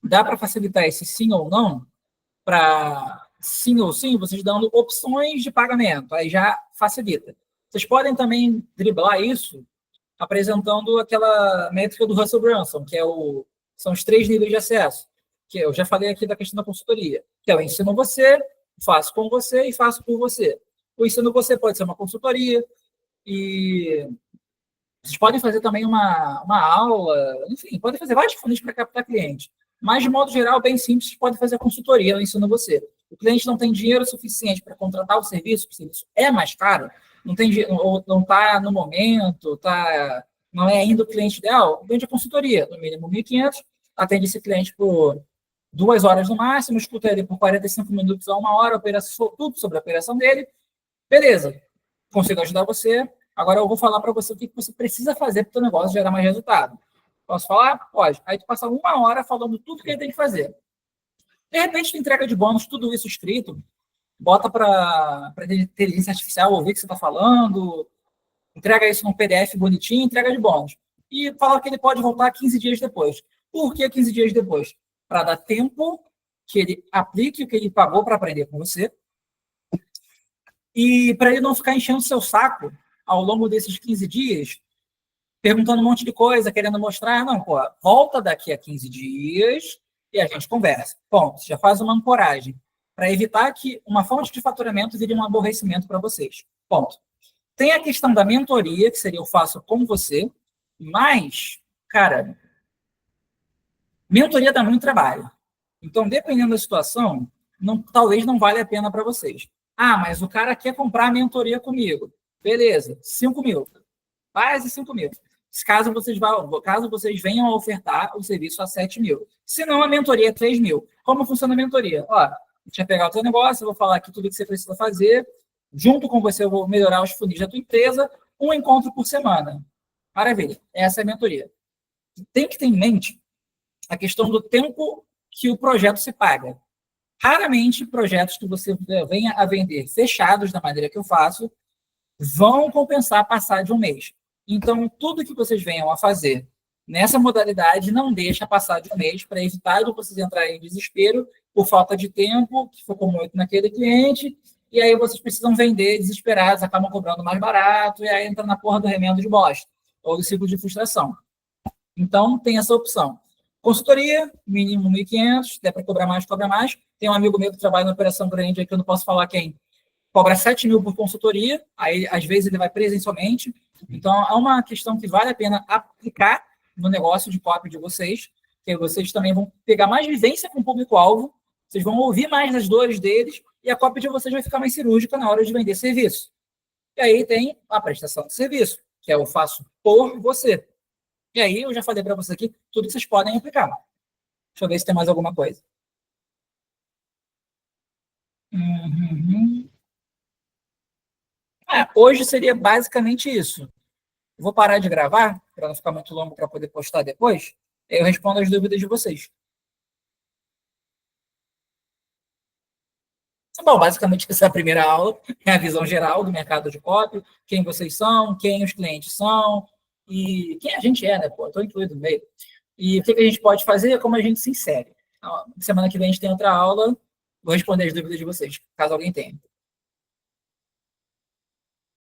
Dá para facilitar esse sim ou não? Para sim ou sim, vocês dando opções de pagamento. Aí já facilita. Vocês podem também driblar isso apresentando aquela métrica do Russell Brunson, que são os 3 níveis de acesso, que eu já falei aqui da questão da consultoria, que é o ensino você, faço com você e faço por você. O ensino você pode ser uma consultoria, e vocês podem fazer também uma aula, enfim, podem fazer vários funis para captar cliente. Mas, de modo geral, bem simples, vocês podem fazer a consultoria, eu ensino você. O cliente não tem dinheiro suficiente para contratar o serviço é mais caro, não está no momento, não é ainda o cliente ideal, vende a consultoria, no mínimo 1.500, atende esse cliente por 2 horas no máximo, escuta ele por 45 minutos a 1 hora, tudo sobre a operação dele, beleza, consigo ajudar você. Agora eu vou falar para você o que você precisa fazer para o seu negócio gerar mais resultado. Posso falar? Pode. Aí tu passa 1 hora falando tudo que ele tem que fazer. De repente, tu entrega de bônus tudo isso escrito, bota para a inteligência artificial ouvir o que você está falando, entrega isso num PDF bonitinho, entrega de bônus. E fala que ele pode voltar 15 dias depois. Por que 15 dias depois? Para dar tempo que ele aplique o que ele pagou para aprender com você e para ele não ficar enchendo seu saco ao longo desses 15 dias, perguntando um monte de coisa, querendo mostrar, não, pô, volta daqui a 15 dias e a gente conversa. Bom, você já faz uma ancoragem para evitar que uma fonte de faturamento vire um aborrecimento para vocês. Ponto. Tem a questão da mentoria, que seria eu faço com você, mas, cara, mentoria dá muito trabalho. Então, dependendo da situação, talvez não valha a pena para vocês. Ah, mas o cara quer comprar a mentoria comigo. Beleza, 5 mil. Base 5 mil. caso vocês venham a ofertar o serviço a 7 mil. Se não, a mentoria é 3 mil. Como funciona a mentoria? Ó, a gente vai pegar o teu negócio, eu vou falar aqui tudo que você precisa fazer. Junto com você, eu vou melhorar os funis da tua empresa. Um encontro por semana. Maravilha. Essa é a mentoria. Tem que ter em mente a questão do tempo que o projeto se paga. Raramente, projetos que você venha a vender fechados da maneira que eu faço vão compensar passar de um mês. Então, tudo que vocês venham a fazer nessa modalidade não deixa passar de um mês para evitar de vocês entrarem em desespero por falta de tempo, que focou muito naquele cliente, e aí vocês precisam vender desesperados, acabam cobrando mais barato, e aí entra na porra do remendo de bosta, ou do ciclo de frustração. Então, tem essa opção. Consultoria, mínimo 1.500, se der para cobrar mais, cobra mais. Tem um amigo meu que trabalha na operação grande, aqui eu não posso falar quem, cobra 7 mil por consultoria, aí às vezes ele vai presencialmente. Então, é uma questão que vale a pena aplicar no negócio de copy de vocês, que vocês também vão pegar mais vivência com o público-alvo, vocês vão ouvir mais das dores deles, e a copy de vocês vai ficar mais cirúrgica na hora de vender serviço. E aí tem a prestação de serviço, que é eu faço por você. E aí eu já falei para vocês aqui tudo que vocês podem aplicar. Deixa eu ver se tem mais alguma coisa. Hoje seria basicamente isso. Eu vou parar de gravar, para não ficar muito longo para poder postar depois. Eu respondo as dúvidas de vocês. Bom, basicamente essa é a primeira aula, é a visão geral do mercado de copy, quem vocês são, quem os clientes são, e quem a gente é, né, pô? Estou incluído no meio. E o que a gente pode fazer, como a gente se insere. Semana que vem a gente tem outra aula, vou responder as dúvidas de vocês, caso alguém tenha.